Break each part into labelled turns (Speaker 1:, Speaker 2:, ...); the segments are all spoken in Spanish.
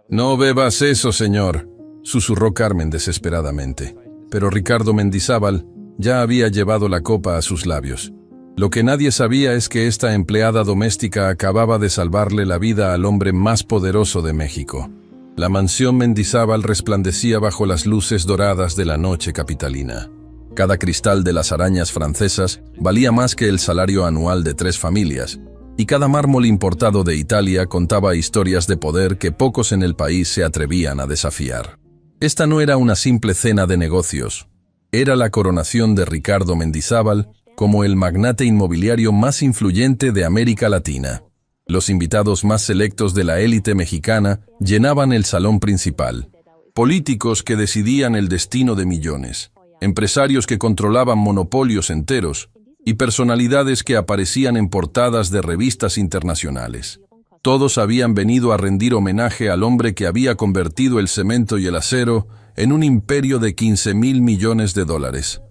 Speaker 1: No bebas eso, señor, susurró Carmen desesperadamente. Pero Ricardo Mendizábal ya había llevado la copa a sus labios. Lo que nadie sabía es que esta empleada doméstica acababa de salvarle la vida al hombre más poderoso de México. La mansión Mendizábal resplandecía bajo las luces doradas de la noche capitalina. Cada cristal de las arañas francesas valía más que el salario anual de 3 familias, y cada mármol importado de Italia contaba historias de poder que pocos en el país se atrevían a desafiar. Esta no era una simple cena de negocios. Era la coronación de Ricardo Mendizábal como el magnate inmobiliario más influyente de América Latina. Los invitados más selectos de la élite mexicana llenaban el salón principal. Políticos que decidían el destino de millones, empresarios que controlaban monopolios enteros y personalidades que aparecían en portadas de revistas internacionales. Todos habían venido a rendir homenaje al hombre que había convertido el cemento y el acero en un imperio de 15,000 millones de dólares.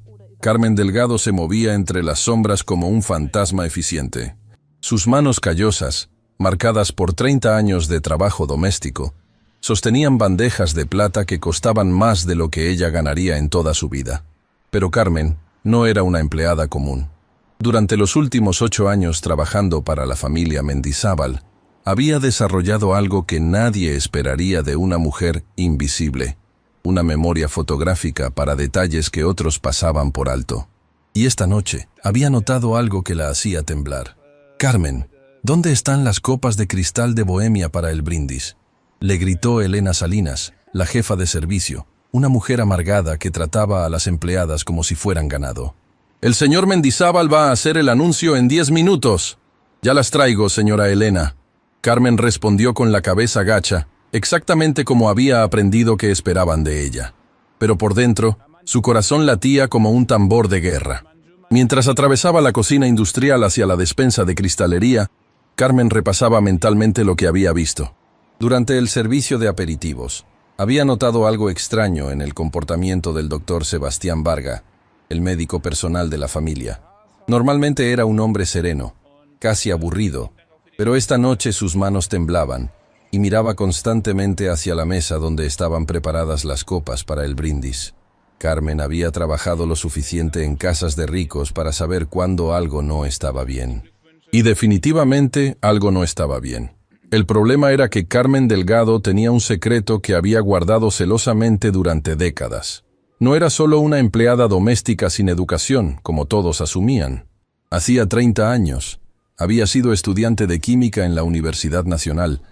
Speaker 1: Carmen Delgado se movía entre las sombras como un fantasma eficiente. Sus manos callosas, marcadas por 30 años de trabajo doméstico, sostenían bandejas de plata que costaban más de lo que ella ganaría en toda su vida. Pero Carmen no era una empleada común. Durante los últimos 8 años trabajando para la familia Mendizábal, había desarrollado algo que nadie esperaría de una mujer invisible, una memoria fotográfica para detalles que otros pasaban por alto. Y esta noche había notado algo que la hacía temblar. «Carmen, ¿dónde están las copas de cristal de Bohemia para el brindis?», le gritó Elena Salinas, la jefa de servicio, una mujer amargada que trataba a las empleadas como si fueran ganado. «El señor Mendizábal va a hacer el anuncio en 10 minutos. Ya las traigo, señora Elena». Carmen respondió con la cabeza gacha, exactamente como había aprendido que esperaban de ella. Pero por dentro, su corazón latía como un tambor de guerra. Mientras atravesaba la cocina industrial hacia la despensa de cristalería, Carmen repasaba mentalmente lo que había visto. Durante el servicio de aperitivos, había notado algo extraño en el comportamiento del doctor Sebastián Varga, el médico personal de la familia. Normalmente era un hombre sereno, casi aburrido, pero esta noche sus manos temblaban y miraba constantemente hacia la mesa donde estaban preparadas las copas para el brindis. Carmen había trabajado lo suficiente en casas de ricos para saber cuándo algo no estaba bien. Y definitivamente algo no estaba bien. El problema era que Carmen Delgado tenía un secreto que había guardado celosamente durante décadas. No era solo una empleada doméstica sin educación, como todos asumían. Hacía 30 años, había sido estudiante de química en la Universidad Nacional,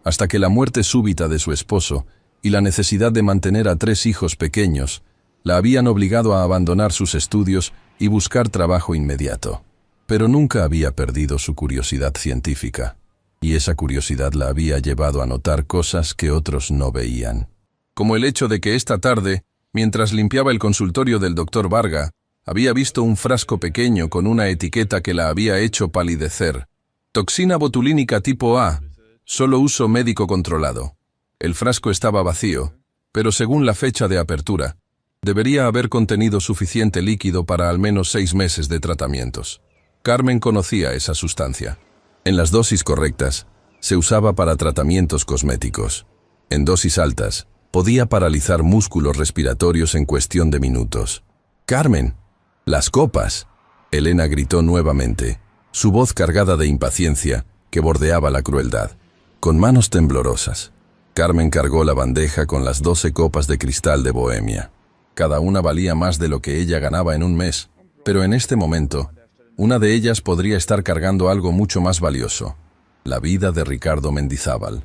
Speaker 1: hasta que la muerte súbita de su esposo y la necesidad de mantener a 3 hijos pequeños la habían obligado a abandonar sus estudios y buscar trabajo inmediato. Pero nunca había perdido su curiosidad científica, y esa curiosidad la había llevado a notar cosas que otros no veían. Como el hecho de que esta tarde, mientras limpiaba el consultorio del doctor Varga, había visto un frasco pequeño con una etiqueta que la había hecho palidecer. Toxina botulínica tipo A, solo uso médico controlado. El frasco estaba vacío, pero según la fecha de apertura, debería haber contenido suficiente líquido para al menos 6 meses de tratamientos. Carmen conocía esa sustancia. En las dosis correctas, se usaba para tratamientos cosméticos. En dosis altas, podía paralizar músculos respiratorios en cuestión de minutos. «¡Carmen! ¡Las copas!», Elena gritó nuevamente, su voz cargada de impaciencia que bordeaba la crueldad. Con manos temblorosas, Carmen cargó la bandeja con las 12 copas de cristal de Bohemia. Cada una valía más de lo que ella ganaba en un mes, pero en este momento, una de ellas podría estar cargando algo mucho más valioso: la vida de Ricardo Mendizábal.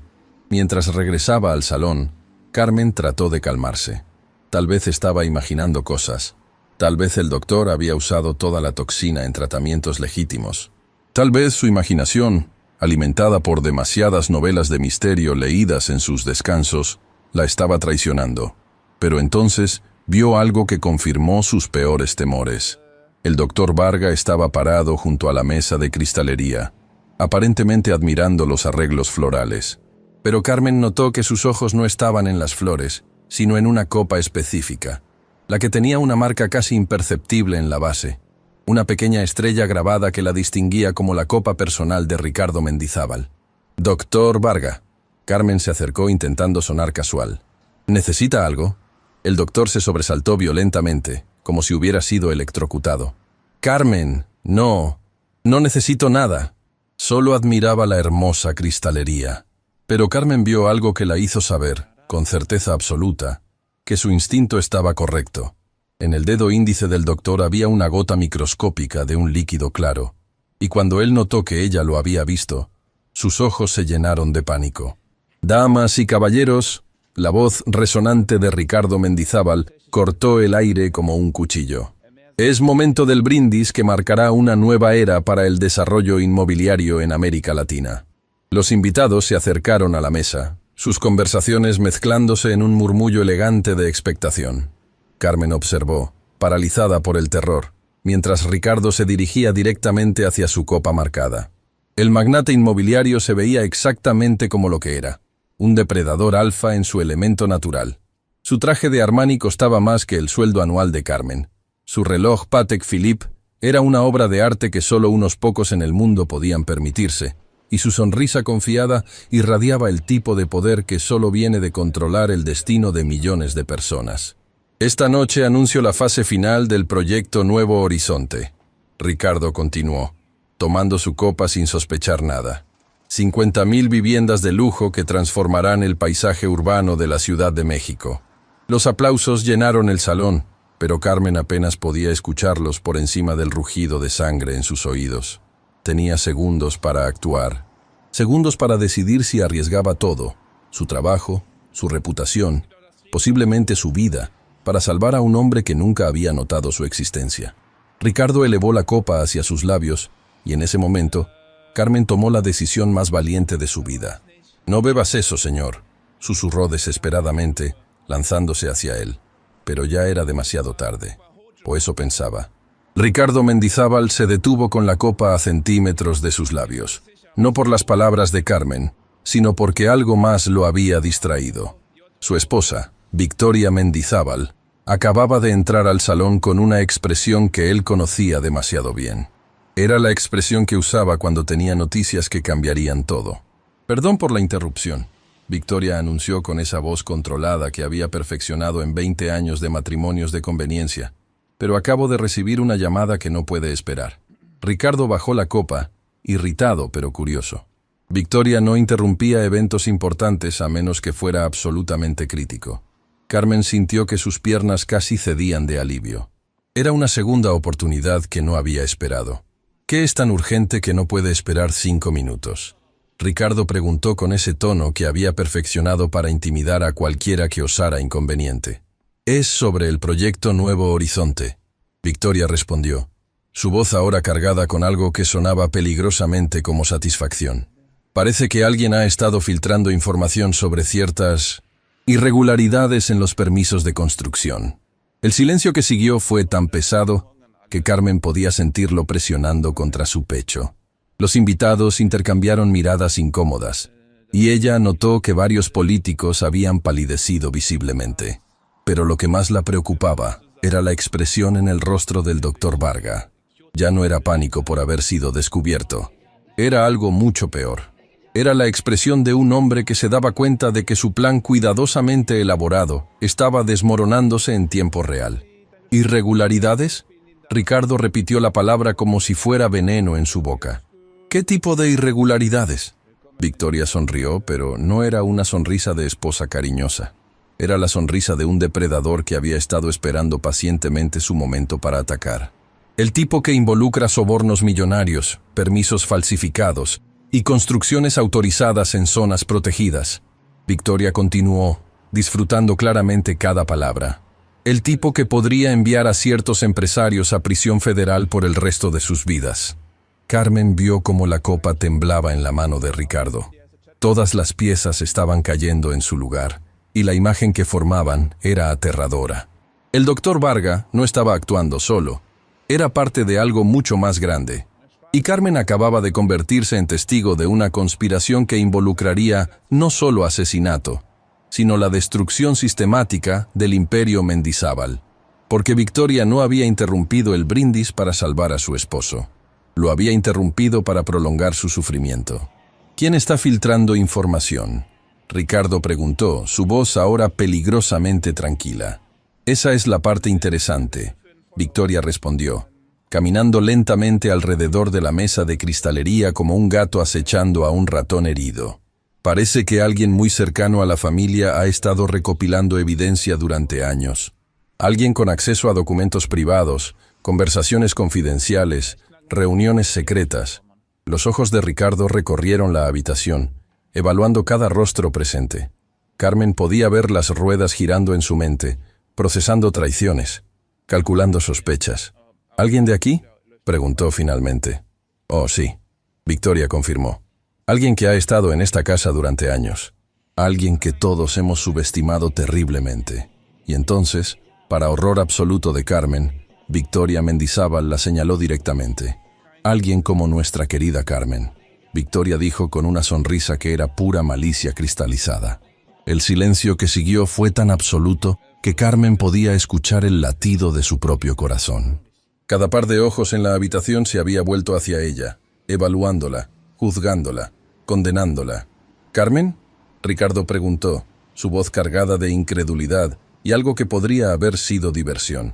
Speaker 1: Mientras regresaba al salón, Carmen trató de calmarse. Tal vez estaba imaginando cosas. Tal vez el doctor había usado toda la toxina en tratamientos legítimos. Tal vez su imaginación, alimentada por demasiadas novelas de misterio leídas en sus descansos, la estaba traicionando. Pero entonces vio algo que confirmó sus peores temores. El doctor Varga estaba parado junto a la mesa de cristalería, aparentemente admirando los arreglos florales. Pero Carmen notó que sus ojos no estaban en las flores, sino en una copa específica, la que tenía una marca casi imperceptible en la base, una pequeña estrella grabada que la distinguía como la copa personal de Ricardo Mendizábal. «Doctor Varga», Carmen se acercó intentando sonar casual. ¿Necesita algo? El doctor se sobresaltó violentamente, como si hubiera sido electrocutado. Carmen, no necesito nada. Solo admiraba la hermosa cristalería. Pero Carmen vio algo que la hizo saber, con certeza absoluta, que su instinto estaba correcto. En el dedo índice del doctor había una gota microscópica de un líquido claro, y cuando él notó que ella lo había visto, sus ojos se llenaron de pánico. «Damas y caballeros», la voz resonante de Ricardo Mendizábal cortó el aire como un cuchillo. «Es momento del brindis que marcará una nueva era para el desarrollo inmobiliario en América Latina». Los invitados se acercaron a la mesa, sus conversaciones mezclándose en un murmullo elegante de expectación. Carmen observó, paralizada por el terror, mientras Ricardo se dirigía directamente hacia su copa marcada. El magnate inmobiliario se veía exactamente como lo que era, un depredador alfa en su elemento natural. Su traje de Armani costaba más que el sueldo anual de Carmen. Su reloj Patek Philippe era una obra de arte que solo unos pocos en el mundo podían permitirse, y su sonrisa confiada irradiaba el tipo de poder que solo viene de controlar el destino de millones de personas. «Esta noche anuncio la fase final del proyecto Nuevo Horizonte», Ricardo continuó, tomando su copa sin sospechar nada. 50.000 viviendas de lujo que transformarán el paisaje urbano de la Ciudad de México. Los aplausos llenaron el salón, pero Carmen apenas podía escucharlos por encima del rugido de sangre en sus oídos. Tenía segundos para actuar, segundos para decidir si arriesgaba todo, su trabajo, su reputación, posiblemente su vida, para salvar a un hombre que nunca había notado su existencia. Ricardo elevó la copa hacia sus labios, y en ese momento, Carmen tomó la decisión más valiente de su vida. «No bebas eso, señor», susurró desesperadamente, lanzándose hacia él. Pero ya era demasiado tarde, o eso pensaba. Ricardo Mendizábal se detuvo con la copa a centímetros de sus labios, no por las palabras de Carmen, sino porque algo más lo había distraído. Su esposa, Victoria Mendizábal, acababa de entrar al salón con una expresión que él conocía demasiado bien. Era la expresión que usaba cuando tenía noticias que cambiarían todo. «Perdón por la interrupción», Victoria anunció con esa voz controlada que había perfeccionado en 20 años de matrimonios de conveniencia. «Pero acabo de recibir una llamada que no puede esperar». Ricardo bajó la copa, irritado pero curioso. Victoria no interrumpía eventos importantes a menos que fuera absolutamente crítico. Carmen sintió que sus piernas casi cedían de alivio. Era una segunda oportunidad que no había esperado. «¿Qué es tan urgente que no puede esperar 5 minutos?» Ricardo preguntó con ese tono que había perfeccionado para intimidar a cualquiera que osara inconveniente. «Es sobre el proyecto Nuevo Horizonte», Victoria respondió, su voz ahora cargada con algo que sonaba peligrosamente como satisfacción. «Parece que alguien ha estado filtrando información sobre ciertas irregularidades en los permisos de construcción». El silencio que siguió fue tan pesado que Carmen podía sentirlo presionando contra su pecho. Los invitados intercambiaron miradas incómodas, y ella notó que varios políticos habían palidecido visiblemente. Pero lo que más la preocupaba era la expresión en el rostro del doctor Varga. Ya no era pánico por haber sido descubierto. Era algo mucho peor. Era la expresión de un hombre que se daba cuenta de que su plan cuidadosamente elaborado estaba desmoronándose en tiempo real. ¿Irregularidades? Ricardo repitió la palabra como si fuera veneno en su boca. ¿Qué tipo de irregularidades? Victoria sonrió, pero no era una sonrisa de esposa cariñosa. Era la sonrisa de un depredador que había estado esperando pacientemente su momento para atacar. El tipo que involucra sobornos millonarios, permisos falsificados y construcciones autorizadas en zonas protegidas. Victoria continuó, disfrutando claramente cada palabra. El tipo que podría enviar a ciertos empresarios a prisión federal por el resto de sus vidas. Carmen vio cómo la copa temblaba en la mano de Ricardo. Todas las piezas estaban cayendo en su lugar, y la imagen que formaban era aterradora. El doctor Varga no estaba actuando solo. Era parte de algo mucho más grande. Y Carmen acababa de convertirse en testigo de una conspiración que involucraría no solo asesinato, sino la destrucción sistemática del imperio Mendizábal. Porque Victoria no había interrumpido el brindis para salvar a su esposo. Lo había interrumpido para prolongar su sufrimiento. ¿Quién está filtrando información? Ricardo preguntó, su voz ahora peligrosamente tranquila. Esa es la parte interesante, Victoria respondió, caminando lentamente alrededor de la mesa de cristalería como un gato acechando a un ratón herido. Parece que alguien muy cercano a la familia ha estado recopilando evidencia durante años. Alguien con acceso a documentos privados, conversaciones confidenciales, reuniones secretas. Los ojos de Ricardo recorrieron la habitación, evaluando cada rostro presente. Carmen podía ver las ruedas girando en su mente, procesando traiciones, calculando sospechas. ¿Alguien de aquí?, preguntó finalmente. Oh, sí, Victoria confirmó. Alguien que ha estado en esta casa durante años. Alguien que todos hemos subestimado terriblemente. Y entonces, para horror absoluto de Carmen, Victoria Mendizábal la señaló directamente. Alguien como nuestra querida Carmen. Victoria dijo con una sonrisa que era pura malicia cristalizada. El silencio que siguió fue tan absoluto que Carmen podía escuchar el latido de su propio corazón. Cada par de ojos en la habitación se había vuelto hacia ella, evaluándola, juzgándola, condenándola. ¿Carmen?, Ricardo preguntó, su voz cargada de incredulidad y algo que podría haber sido diversión.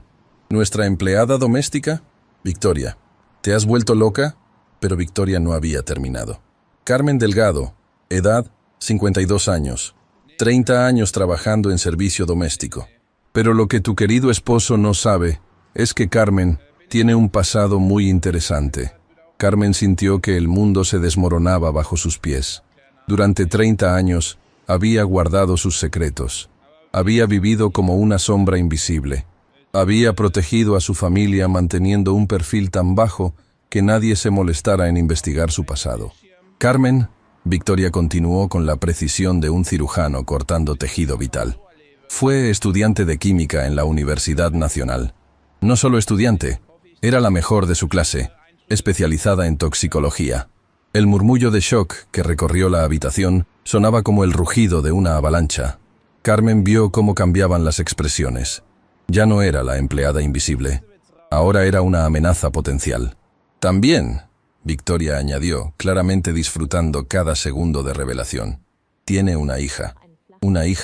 Speaker 1: ¿Nuestra empleada doméstica? Victoria. ¿Te has vuelto loca? Pero Victoria no había terminado. Carmen Delgado, edad 52 años, 30 años trabajando en servicio doméstico. Pero lo que tu querido esposo no sabe es que Carmen tiene un pasado muy interesante. Carmen sintió que el mundo se desmoronaba bajo sus pies. Durante 30 años había guardado sus secretos. Había vivido como una sombra invisible. Había protegido a su familia manteniendo un perfil tan bajo que nadie se molestara en investigar su pasado. Carmen, Victoria continuó con la precisión de un cirujano cortando tejido vital. Fue estudiante de química en la Universidad Nacional. No solo estudiante, era la mejor de su clase, especializada en toxicología. El murmullo de shock que recorrió la habitación sonaba como el rugido de una avalancha. Carmen vio cómo cambiaban las expresiones. Ya no era la empleada invisible, ahora era una amenaza potencial. También, Victoria añadió, claramente disfrutando cada segundo de revelación, tiene una hija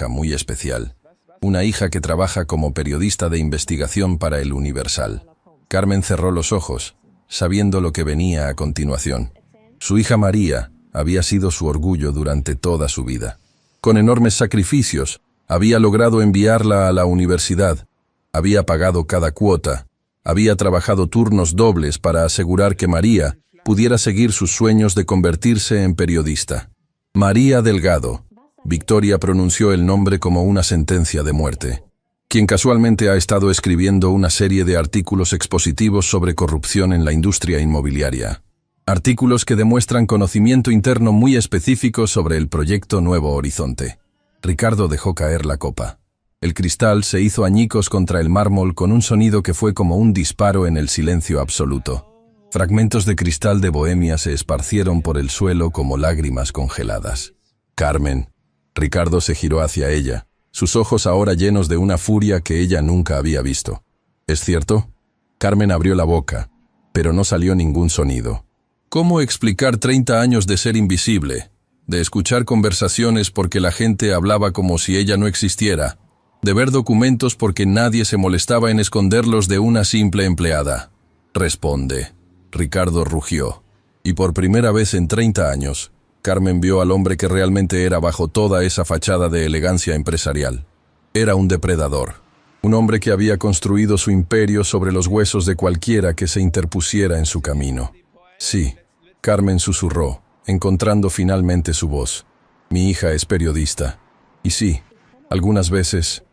Speaker 1: muy especial, una hija que trabaja como periodista de investigación para El Universal. Carmen cerró los ojos, sabiendo lo que venía a continuación. Su hija María había sido su orgullo durante toda su vida. Con enormes sacrificios, había logrado enviarla a la universidad, había pagado cada cuota, había trabajado turnos dobles para asegurar que María pudiera seguir sus sueños de convertirse en periodista. María Delgado. Victoria pronunció el nombre como una sentencia de muerte. Quien casualmente ha estado escribiendo una serie de artículos expositivos sobre corrupción en la industria inmobiliaria. Artículos que demuestran conocimiento interno muy específico sobre el proyecto Nuevo Horizonte. Ricardo dejó caer la copa. El cristal se hizo añicos contra el mármol con un sonido que fue como un disparo en el silencio absoluto. Fragmentos de cristal de Bohemia se esparcieron por el suelo como lágrimas congeladas. Carmen. Ricardo se giró hacia ella, sus ojos ahora llenos de una furia que ella nunca había visto. ¿Es cierto? Carmen abrió la boca, pero no salió ningún sonido. ¿Cómo explicar 30 años de ser invisible? De escuchar conversaciones porque la gente hablaba como si ella no existiera, de ver documentos porque nadie se molestaba en esconderlos de una simple empleada. Responde. Ricardo rugió. Y por primera vez en 30 años, Carmen vio al hombre que realmente era bajo toda esa fachada de elegancia empresarial. Era un depredador. Un hombre que había construido su imperio sobre los huesos de cualquiera que se interpusiera en su camino. Sí, Carmen susurró, encontrando finalmente su voz. Mi hija es periodista. Y sí, algunas veces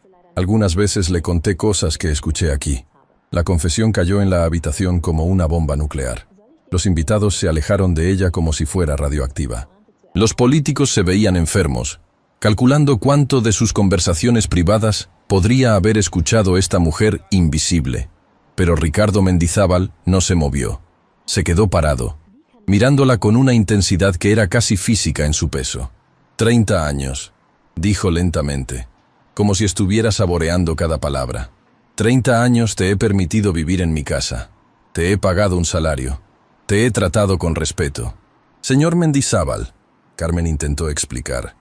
Speaker 1: le conté cosas que escuché aquí. La confesión cayó en la habitación como una bomba nuclear. Los invitados se alejaron de ella como si fuera radioactiva. Los políticos se veían enfermos, calculando cuánto de sus conversaciones privadas podría haber escuchado esta mujer invisible. Pero Ricardo Mendizábal no se movió. Se quedó parado, mirándola con una intensidad que era casi física en su peso. 30 años, dijo lentamente, como si estuviera saboreando cada palabra. 30 años te he permitido vivir en mi casa. Te he pagado un salario. Te he tratado con respeto. Señor Mendizábal, Carmen intentó explicar.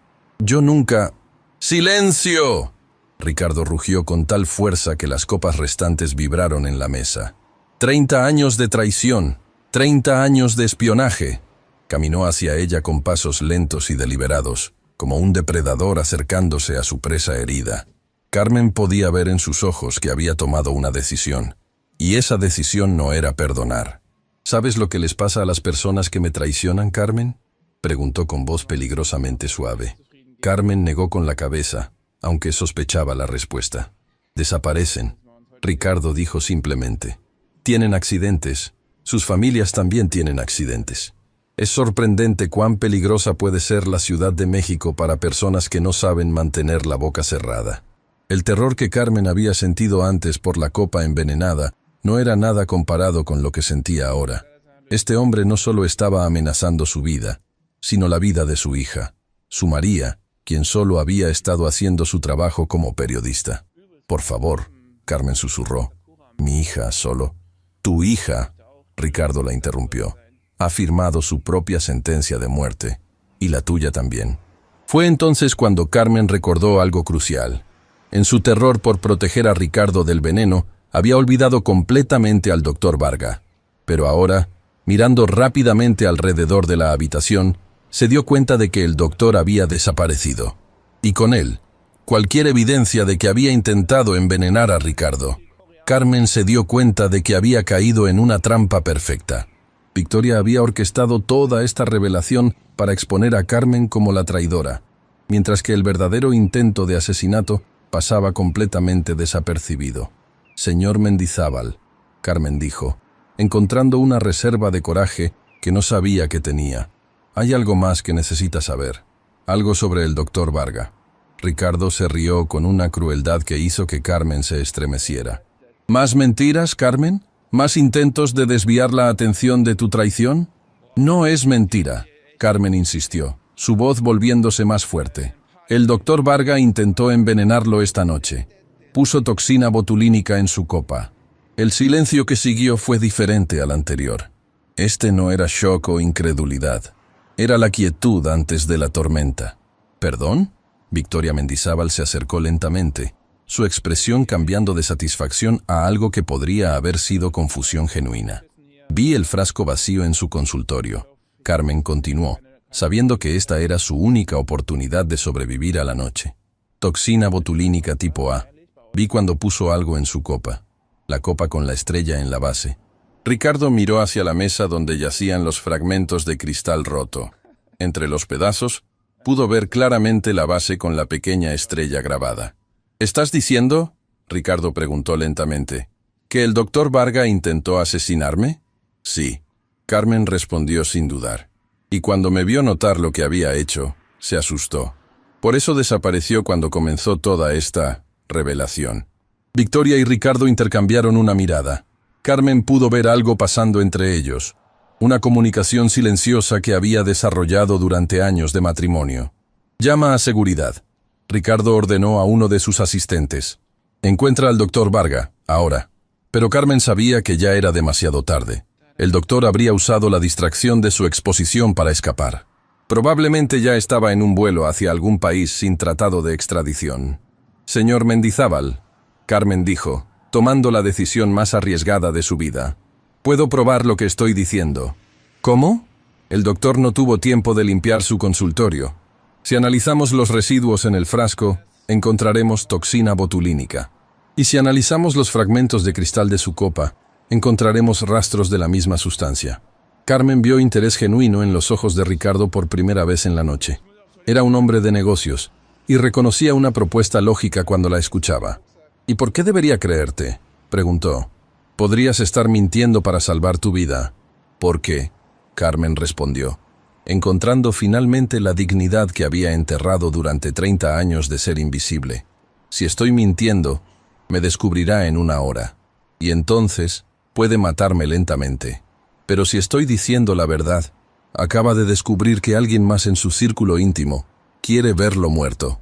Speaker 1: Yo nunca... ¡Silencio! Ricardo rugió con tal fuerza que las copas restantes vibraron en la mesa. 30 años de traición, 30 años de espionaje. Caminó hacia ella con pasos lentos y deliberados, como un depredador acercándose a su presa herida. Carmen podía ver en sus ojos que había tomado una decisión, y esa decisión no era perdonar. ¿Sabes lo que les pasa a las personas que me traicionan, Carmen?, preguntó con voz peligrosamente suave. Carmen negó con la cabeza, aunque sospechaba la respuesta. Desaparecen, Ricardo dijo simplemente. Tienen accidentes. Sus familias también tienen accidentes. Es sorprendente cuán peligrosa puede ser la Ciudad de México para personas que no saben mantener la boca cerrada. El terror que Carmen había sentido antes por la copa envenenada no era nada comparado con lo que sentía ahora. Este hombre no solo estaba amenazando su vida, sino la vida de su hija, su María, quien solo había estado haciendo su trabajo como periodista. Por favor, Carmen susurró. Mi hija solo. Tu hija, Ricardo la interrumpió, ha firmado su propia sentencia de muerte, y la tuya también. Fue entonces cuando Carmen recordó algo crucial. En su terror por proteger a Ricardo del veneno, había olvidado completamente al doctor Varga. Pero ahora, mirando rápidamente alrededor de la habitación, se dio cuenta de que el doctor había desaparecido. Y con él, cualquier evidencia de que había intentado envenenar a Ricardo. Carmen se dio cuenta de que había caído en una trampa perfecta. Victoria había orquestado toda esta revelación para exponer a Carmen como la traidora, mientras que el verdadero intento de asesinato pasaba completamente desapercibido. Señor Mendizábal, Carmen dijo, encontrando una reserva de coraje que no sabía que tenía. Hay algo más que necesita saber. Algo sobre el doctor Varga. Ricardo se rió con una crueldad que hizo que Carmen se estremeciera. ¿Más mentiras, Carmen? ¿Más intentos de desviar la atención de tu traición? No es mentira, Carmen insistió, su voz volviéndose más fuerte. El doctor Varga intentó envenenarlo esta noche. Puso toxina botulínica en su copa. El silencio que siguió fue diferente al anterior. Este no era shock o incredulidad. Era la quietud antes de la tormenta. ¿Perdón? Victoria Mendizábal se acercó lentamente, su expresión cambiando de satisfacción a algo que podría haber sido confusión genuina. Vi el frasco vacío en su consultorio. Carmen continuó, sabiendo que esta era su única oportunidad de sobrevivir a la noche. Toxina botulínica tipo A. Vi cuando puso algo en su copa. La copa con la estrella en la base. Ricardo miró hacia la mesa donde yacían los fragmentos de cristal roto. Entre los pedazos, pudo ver claramente la base con la pequeña estrella grabada. ¿Estás diciendo, Ricardo preguntó lentamente, que el doctor Varga intentó asesinarme? Sí, Carmen respondió sin dudar. Y cuando me vio notar lo que había hecho, se asustó. Por eso desapareció cuando comenzó toda esta revelación. Victoria y Ricardo intercambiaron una mirada. Carmen pudo ver algo pasando entre ellos, una comunicación silenciosa que había desarrollado durante años de matrimonio. Llama a seguridad. Ricardo ordenó a uno de sus asistentes. Encuentra al doctor Varga, ahora. Pero Carmen sabía que ya era demasiado tarde. El doctor habría usado la distracción de su exposición para escapar. Probablemente ya estaba en un vuelo hacia algún país sin tratado de extradición. Señor Mendizábal, Carmen dijo, tomando la decisión más arriesgada de su vida. Puedo probar lo que estoy diciendo. ¿Cómo? El doctor no tuvo tiempo de limpiar su consultorio. Si analizamos los residuos en el frasco, encontraremos toxina botulínica. Y si analizamos los fragmentos de cristal de su copa, encontraremos rastros de la misma sustancia. Carmen vio interés genuino en los ojos de Ricardo por primera vez en la noche. Era un hombre de negocios, y reconocía una propuesta lógica cuando la escuchaba. ¿Y por qué debería creerte?, preguntó. Podrías estar mintiendo para salvar tu vida. ¿Por qué?, Carmen respondió, encontrando finalmente la dignidad que había enterrado durante 30 años de ser invisible. Si estoy mintiendo, me descubrirá en una hora, y entonces puede matarme lentamente. Pero si estoy diciendo la verdad, acaba de descubrir que alguien más en su círculo íntimo quiere verlo muerto.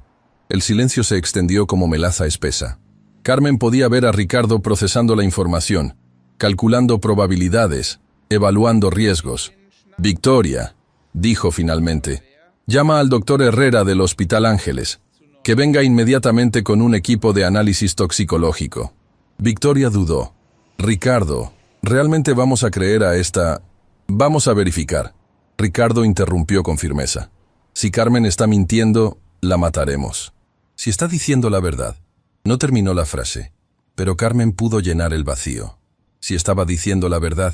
Speaker 1: El silencio se extendió como melaza espesa. Carmen podía ver a Ricardo procesando la información, calculando probabilidades, evaluando riesgos. Victoria, dijo finalmente, Llama al doctor Herrera del Hospital Ángeles. Que venga inmediatamente con un equipo de análisis toxicológico. Victoria dudó. Ricardo, ¿realmente vamos a creer a esta...? Vamos a verificar. Ricardo interrumpió con firmeza. Si Carmen está mintiendo, la mataremos. Si está diciendo la verdad. No terminó la frase, pero Carmen pudo llenar el vacío. Si estaba diciendo la verdad,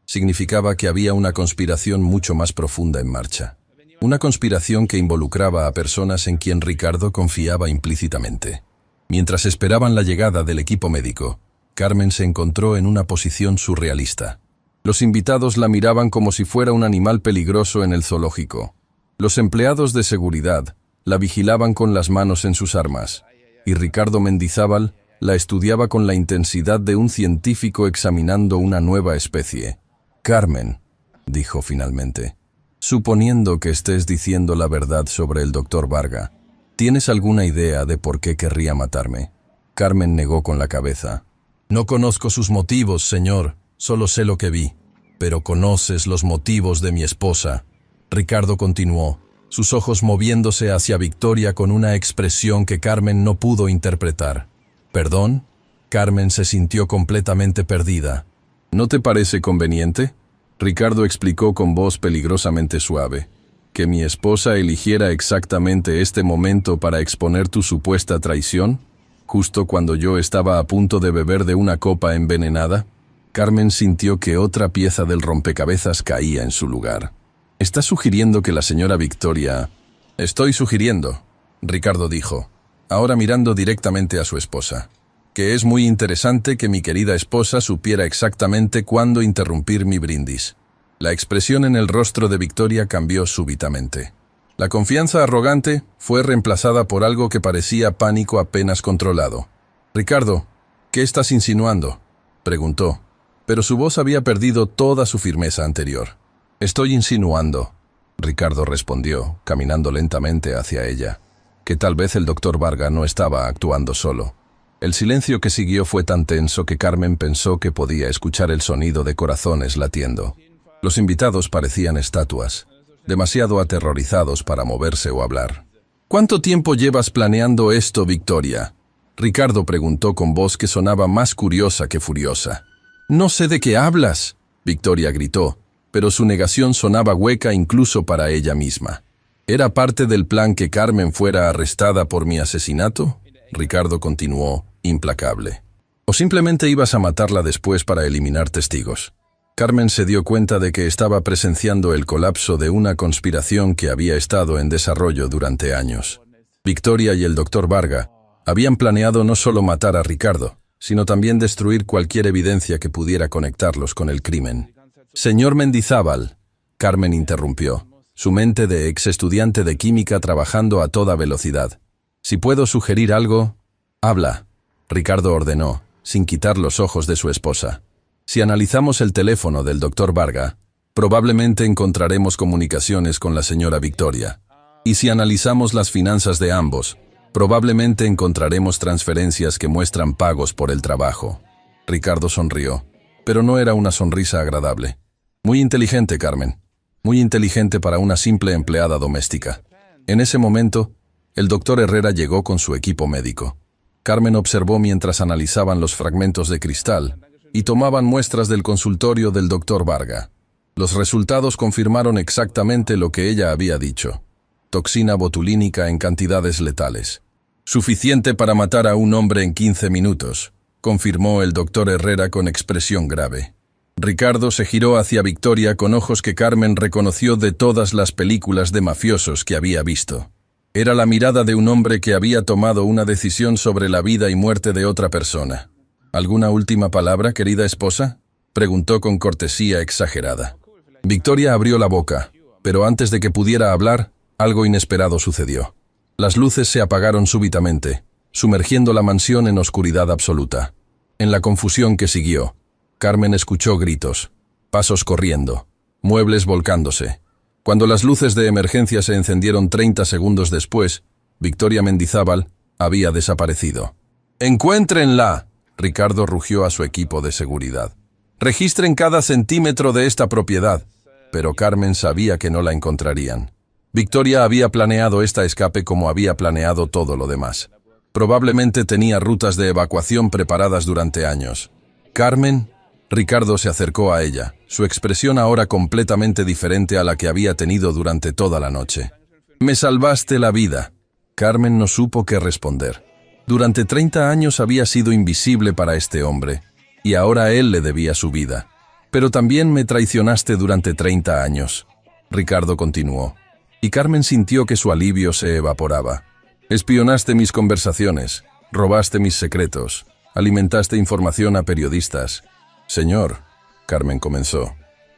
Speaker 1: significaba que había una conspiración mucho más profunda en marcha. Una conspiración que involucraba a personas en quien Ricardo confiaba implícitamente. Mientras esperaban la llegada del equipo médico, Carmen se encontró en una posición surrealista. Los invitados la miraban como si fuera un animal peligroso en el zoológico. Los empleados de seguridad la vigilaban con las manos en sus armas, y Ricardo Mendizábal la estudiaba con la intensidad de un científico examinando una nueva especie. «Carmen», dijo finalmente, «suponiendo que estés diciendo la verdad sobre el doctor Varga, ¿tienes alguna idea de por qué querría matarme?» Carmen negó con la cabeza. «No conozco sus motivos, señor, solo sé lo que vi. Pero conoces los motivos de mi esposa». Ricardo continuó, sus ojos moviéndose hacia Victoria con una expresión que Carmen no pudo interpretar. «¿Perdón?» Carmen se sintió completamente perdida. «¿No te parece conveniente?» Ricardo explicó con voz peligrosamente suave. «¿Que mi esposa eligiera exactamente este momento para exponer tu supuesta traición? ¿Justo cuando yo estaba a punto de beber de una copa envenenada?» Carmen sintió que otra pieza del rompecabezas caía en su lugar. «¿Estás sugiriendo que la señora Victoria...?» «Estoy sugiriendo», Ricardo dijo, ahora mirando directamente a su esposa, «que es muy interesante que mi querida esposa supiera exactamente cuándo interrumpir mi brindis». La expresión en el rostro de Victoria cambió súbitamente. La confianza arrogante fue reemplazada por algo que parecía pánico apenas controlado. «Ricardo, ¿qué estás insinuando?», preguntó, pero su voz había perdido toda su firmeza anterior. «Estoy insinuando», Ricardo respondió, caminando lentamente hacia ella, «que tal vez el doctor Varga no estaba actuando solo». El silencio que siguió fue tan tenso que Carmen pensó que podía escuchar el sonido de corazones latiendo. Los invitados parecían estatuas, demasiado aterrorizados para moverse o hablar. «¿Cuánto tiempo llevas planeando esto, Victoria?», Ricardo preguntó con voz que sonaba más curiosa que furiosa. «No sé de qué hablas», Victoria gritó, pero su negación sonaba hueca incluso para ella misma. «¿Era parte del plan que Carmen fuera arrestada por mi asesinato?», Ricardo continuó, implacable. «¿O simplemente ibas a matarla después para eliminar testigos?». Carmen se dio cuenta de que estaba presenciando el colapso de una conspiración que había estado en desarrollo durante años. Victoria y el doctor Varga habían planeado no solo matar a Ricardo, sino también destruir cualquier evidencia que pudiera conectarlos con el crimen. «Señor Mendizábal», Carmen interrumpió, su mente de ex estudiante de química trabajando a toda velocidad. «Si puedo sugerir algo...». «Habla», Ricardo ordenó, sin quitar los ojos de su esposa. «Si analizamos el teléfono del doctor Varga, probablemente encontraremos comunicaciones con la señora Victoria. Y si analizamos las finanzas de ambos, probablemente encontraremos transferencias que muestran pagos por el trabajo». Ricardo sonrió, pero no era una sonrisa agradable. «Muy inteligente, Carmen. Muy inteligente para una simple empleada doméstica». En ese momento, el doctor Herrera llegó con su equipo médico. Carmen observó mientras analizaban los fragmentos de cristal y tomaban muestras del consultorio del doctor Varga. Los resultados confirmaron exactamente lo que ella había dicho. Toxina botulínica en cantidades letales. «Suficiente para matar a un hombre en 15 minutos», confirmó el doctor Herrera con expresión grave. Ricardo se giró hacia Victoria con ojos que Carmen reconoció de todas las películas de mafiosos que había visto. Era la mirada de un hombre que había tomado una decisión sobre la vida y muerte de otra persona. «¿Alguna última palabra, querida esposa?», preguntó con cortesía exagerada. Victoria abrió la boca, pero antes de que pudiera hablar, algo inesperado sucedió. Las luces se apagaron súbitamente, sumergiendo la mansión en oscuridad absoluta. En la confusión que siguió, Carmen escuchó gritos, pasos corriendo, muebles volcándose. Cuando las luces de emergencia se encendieron 30 segundos después, Victoria Mendizábal había desaparecido. «¡Encuéntrenla!», Ricardo rugió a su equipo de seguridad. «Registren cada centímetro de esta propiedad». Pero Carmen sabía que no la encontrarían. Victoria había planeado esta escape como había planeado todo lo demás. Probablemente tenía rutas de evacuación preparadas durante años. «Carmen», Ricardo se acercó a ella, su expresión ahora completamente diferente a la que había tenido durante toda la noche. «Me salvaste la vida». Carmen no supo qué responder. Durante 30 años había sido invisible para este hombre, y ahora él le debía su vida. «Pero también me traicionaste durante 30 años», Ricardo continuó, y Carmen sintió que su alivio se evaporaba. «Espionaste mis conversaciones, robaste mis secretos, alimentaste información a periodistas». «Señor», Carmen comenzó,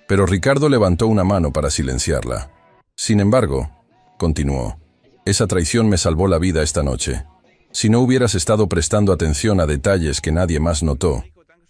Speaker 1: pero Ricardo levantó una mano para silenciarla. «Sin embargo», continuó, «esa traición me salvó la vida esta noche. Si no hubieras estado prestando atención a detalles que nadie más notó,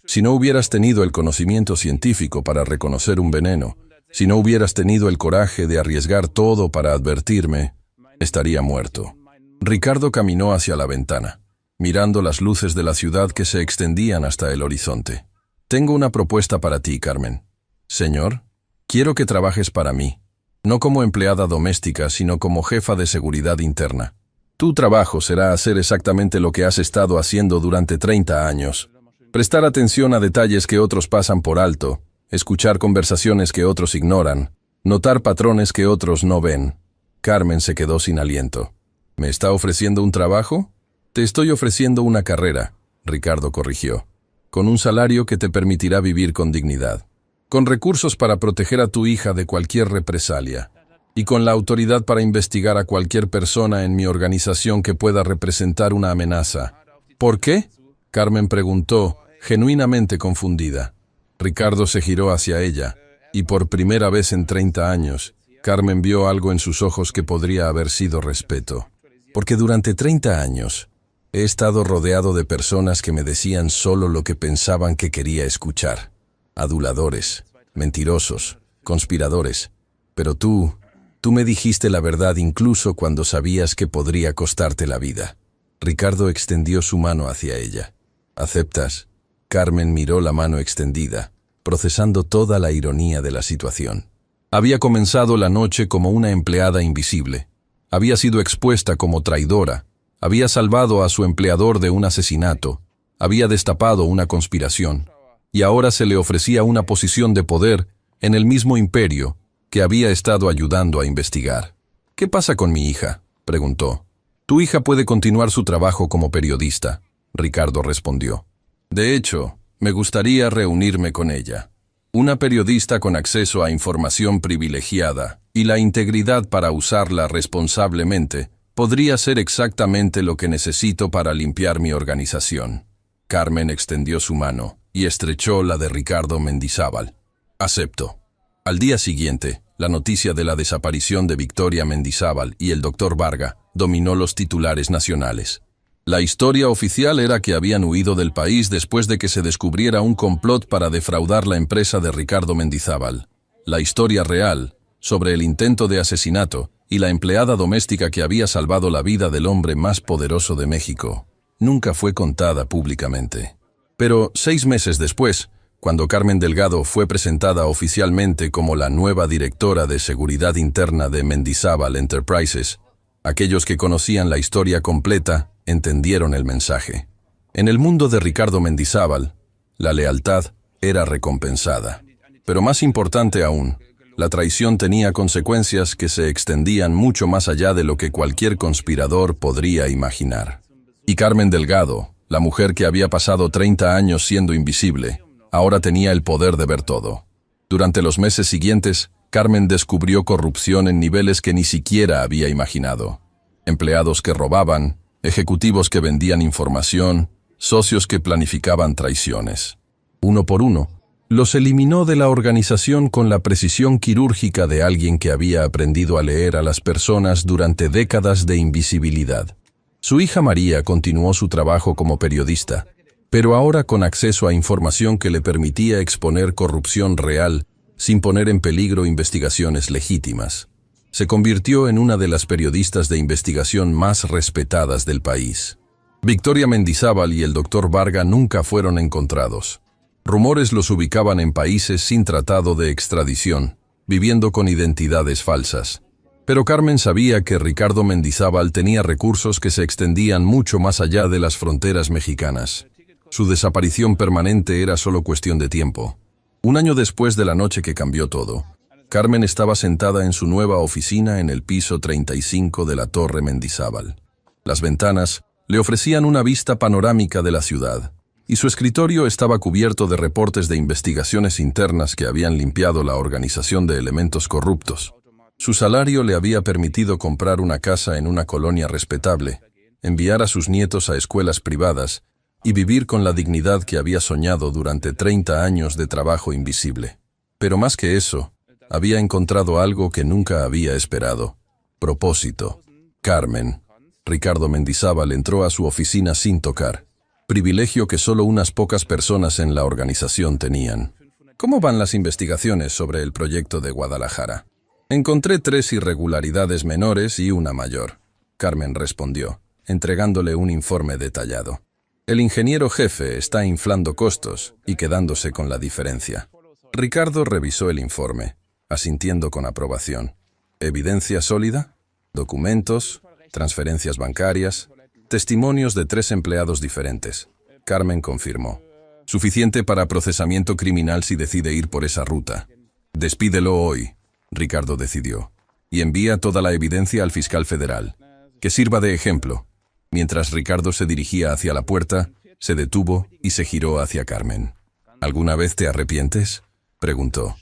Speaker 1: si no hubieras tenido el conocimiento científico para reconocer un veneno, si no hubieras tenido el coraje de arriesgar todo para advertirme, estaría muerto». Ricardo caminó hacia la ventana, mirando las luces de la ciudad que se extendían hasta el horizonte. «Tengo una propuesta para ti, Carmen». «Señor, quiero que trabajes para mí, no como empleada doméstica, sino como jefa de seguridad interna. Tu trabajo será hacer exactamente lo que has estado haciendo durante 30 años. Prestar atención a detalles que otros pasan por alto, escuchar conversaciones que otros ignoran, notar patrones que otros no ven». Carmen se quedó sin aliento. «¿Me está ofreciendo un trabajo?» «Te estoy ofreciendo una carrera», Ricardo corrigió, «con un salario que te permitirá vivir con dignidad, con recursos para proteger a tu hija de cualquier represalia, y con la autoridad para investigar a cualquier persona en mi organización que pueda representar una amenaza». «¿Por qué?», Carmen preguntó, genuinamente confundida. Ricardo se giró hacia ella, y por primera vez en 30 años, Carmen vio algo en sus ojos que podría haber sido respeto. «Porque durante 30 años he estado rodeado de personas que me decían solo lo que pensaban que quería escuchar. Aduladores, mentirosos, conspiradores. Pero tú me dijiste la verdad incluso cuando sabías que podría costarte la vida». Ricardo extendió su mano hacia ella. «¿Aceptas?». Carmen miró la mano extendida, procesando toda la ironía de la situación. Había comenzado la noche como una empleada invisible. Había sido expuesta como traidora. Había salvado a su empleador de un asesinato. Había destapado una conspiración. Y ahora se le ofrecía una posición de poder en el mismo imperio que había estado ayudando a investigar. «¿Qué pasa con mi hija?», preguntó. «Tu hija puede continuar su trabajo como periodista», Ricardo respondió. «De hecho, me gustaría reunirme con ella. Una periodista con acceso a información privilegiada y la integridad para usarla responsablemente podría ser exactamente lo que necesito para limpiar mi organización». Carmen extendió su mano y estrechó la de Ricardo Mendizábal. «Acepto». Al día siguiente, la noticia de la desaparición de Victoria Mendizábal y el Dr. Varga dominó los titulares nacionales. La historia oficial era que habían huido del país después de que se descubriera un complot para defraudar la empresa de Ricardo Mendizábal. La historia real, sobre el intento de asesinato y la empleada doméstica que había salvado la vida del hombre más poderoso de México, nunca fue contada públicamente. Pero 6 meses después, cuando Carmen Delgado fue presentada oficialmente como la nueva directora de seguridad interna de Mendizábal Enterprises, aquellos que conocían la historia completa entendieron el mensaje. En el mundo de Ricardo Mendizábal, la lealtad era recompensada. Pero más importante aún, la traición tenía consecuencias que se extendían mucho más allá de lo que cualquier conspirador podría imaginar. Y Carmen Delgado, la mujer que había pasado 30 años siendo invisible, ahora tenía el poder de ver todo. Durante los meses siguientes, Carmen descubrió corrupción en niveles que ni siquiera había imaginado. Empleados que robaban, ejecutivos que vendían información, socios que planificaban traiciones. Uno por uno, los eliminó de la organización con la precisión quirúrgica de alguien que había aprendido a leer a las personas durante décadas de invisibilidad. Su hija María continuó su trabajo como periodista, pero ahora con acceso a información que le permitía exponer corrupción real sin poner en peligro investigaciones legítimas. Se convirtió en una de las periodistas de investigación más respetadas del país. Victoria Mendizábal y el Dr. Varga nunca fueron encontrados. Rumores los ubicaban en países sin tratado de extradición, viviendo con identidades falsas. Pero Carmen sabía que Ricardo Mendizábal tenía recursos que se extendían mucho más allá de las fronteras mexicanas. Su desaparición permanente era solo cuestión de tiempo. Un año después de la noche que cambió todo, Carmen estaba sentada en su nueva oficina en el piso 35 de la Torre Mendizábal. Las ventanas le ofrecían una vista panorámica de la ciudad, y su escritorio estaba cubierto de reportes de investigaciones internas que habían limpiado la organización de elementos corruptos. Su salario le había permitido comprar una casa en una colonia respetable, enviar a sus nietos a escuelas privadas y vivir con la dignidad que había soñado durante 30 años de trabajo invisible. Pero más que eso, había encontrado algo que nunca había esperado: propósito. Carmen. Ricardo Mendizábal entró a su oficina sin tocar, privilegio que solo unas pocas personas en la organización tenían. ¿Cómo van las investigaciones sobre el proyecto de Guadalajara? Encontré 3 irregularidades menores y una mayor, Carmen respondió, entregándole un informe detallado. El ingeniero jefe está inflando costos y quedándose con la diferencia. Ricardo revisó el informe, asintiendo con aprobación. ¿Evidencia sólida? ¿Documentos? ¿Transferencias bancarias? Testimonios de 3 empleados diferentes. Carmen confirmó. Suficiente para procesamiento criminal si decide ir por esa ruta. Despídelo hoy, Ricardo decidió, y envía toda la evidencia al fiscal federal. Que sirva de ejemplo. Mientras Ricardo se dirigía hacia la puerta, se detuvo y se giró hacia Carmen. ¿Alguna vez te arrepientes?, preguntó.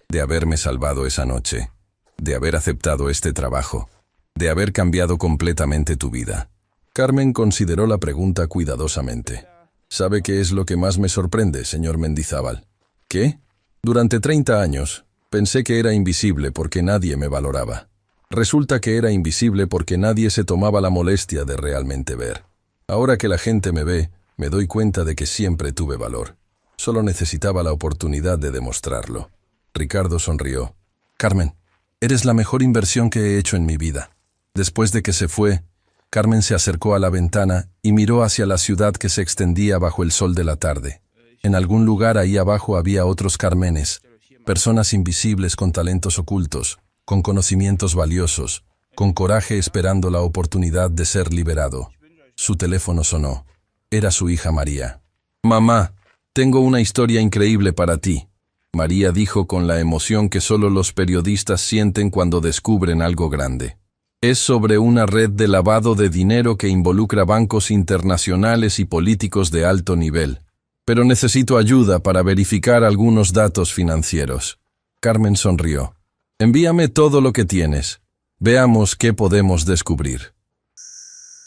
Speaker 1: De haberme salvado esa noche, de haber aceptado este trabajo, de haber cambiado completamente tu vida. Carmen consideró la pregunta cuidadosamente. ¿Sabe qué es lo que más me sorprende, señor Mendizábal? ¿Qué? Durante 30 años, pensé que era invisible porque nadie me valoraba. Resulta que era invisible porque nadie se tomaba la molestia de realmente ver. Ahora que la gente me ve, me doy cuenta de que siempre tuve valor. Solo necesitaba la oportunidad de demostrarlo. Ricardo sonrió. Carmen, eres la mejor inversión que he hecho en mi vida. Después de que se fue, Carmen se acercó a la ventana y miró hacia la ciudad que se extendía bajo el sol de la tarde. En algún lugar ahí abajo había otros Carmenes, personas invisibles con talentos ocultos, con conocimientos valiosos, con coraje esperando la oportunidad de ser liberado. Su teléfono sonó. Era su hija María. Mamá, tengo una historia increíble para ti. María dijo con la emoción que solo los periodistas sienten cuando descubren algo grande. Es sobre una red de lavado de dinero que involucra bancos internacionales y políticos de alto nivel. Pero necesito ayuda para verificar algunos datos financieros. Carmen sonrió. Envíame todo lo que tienes. Veamos qué podemos descubrir.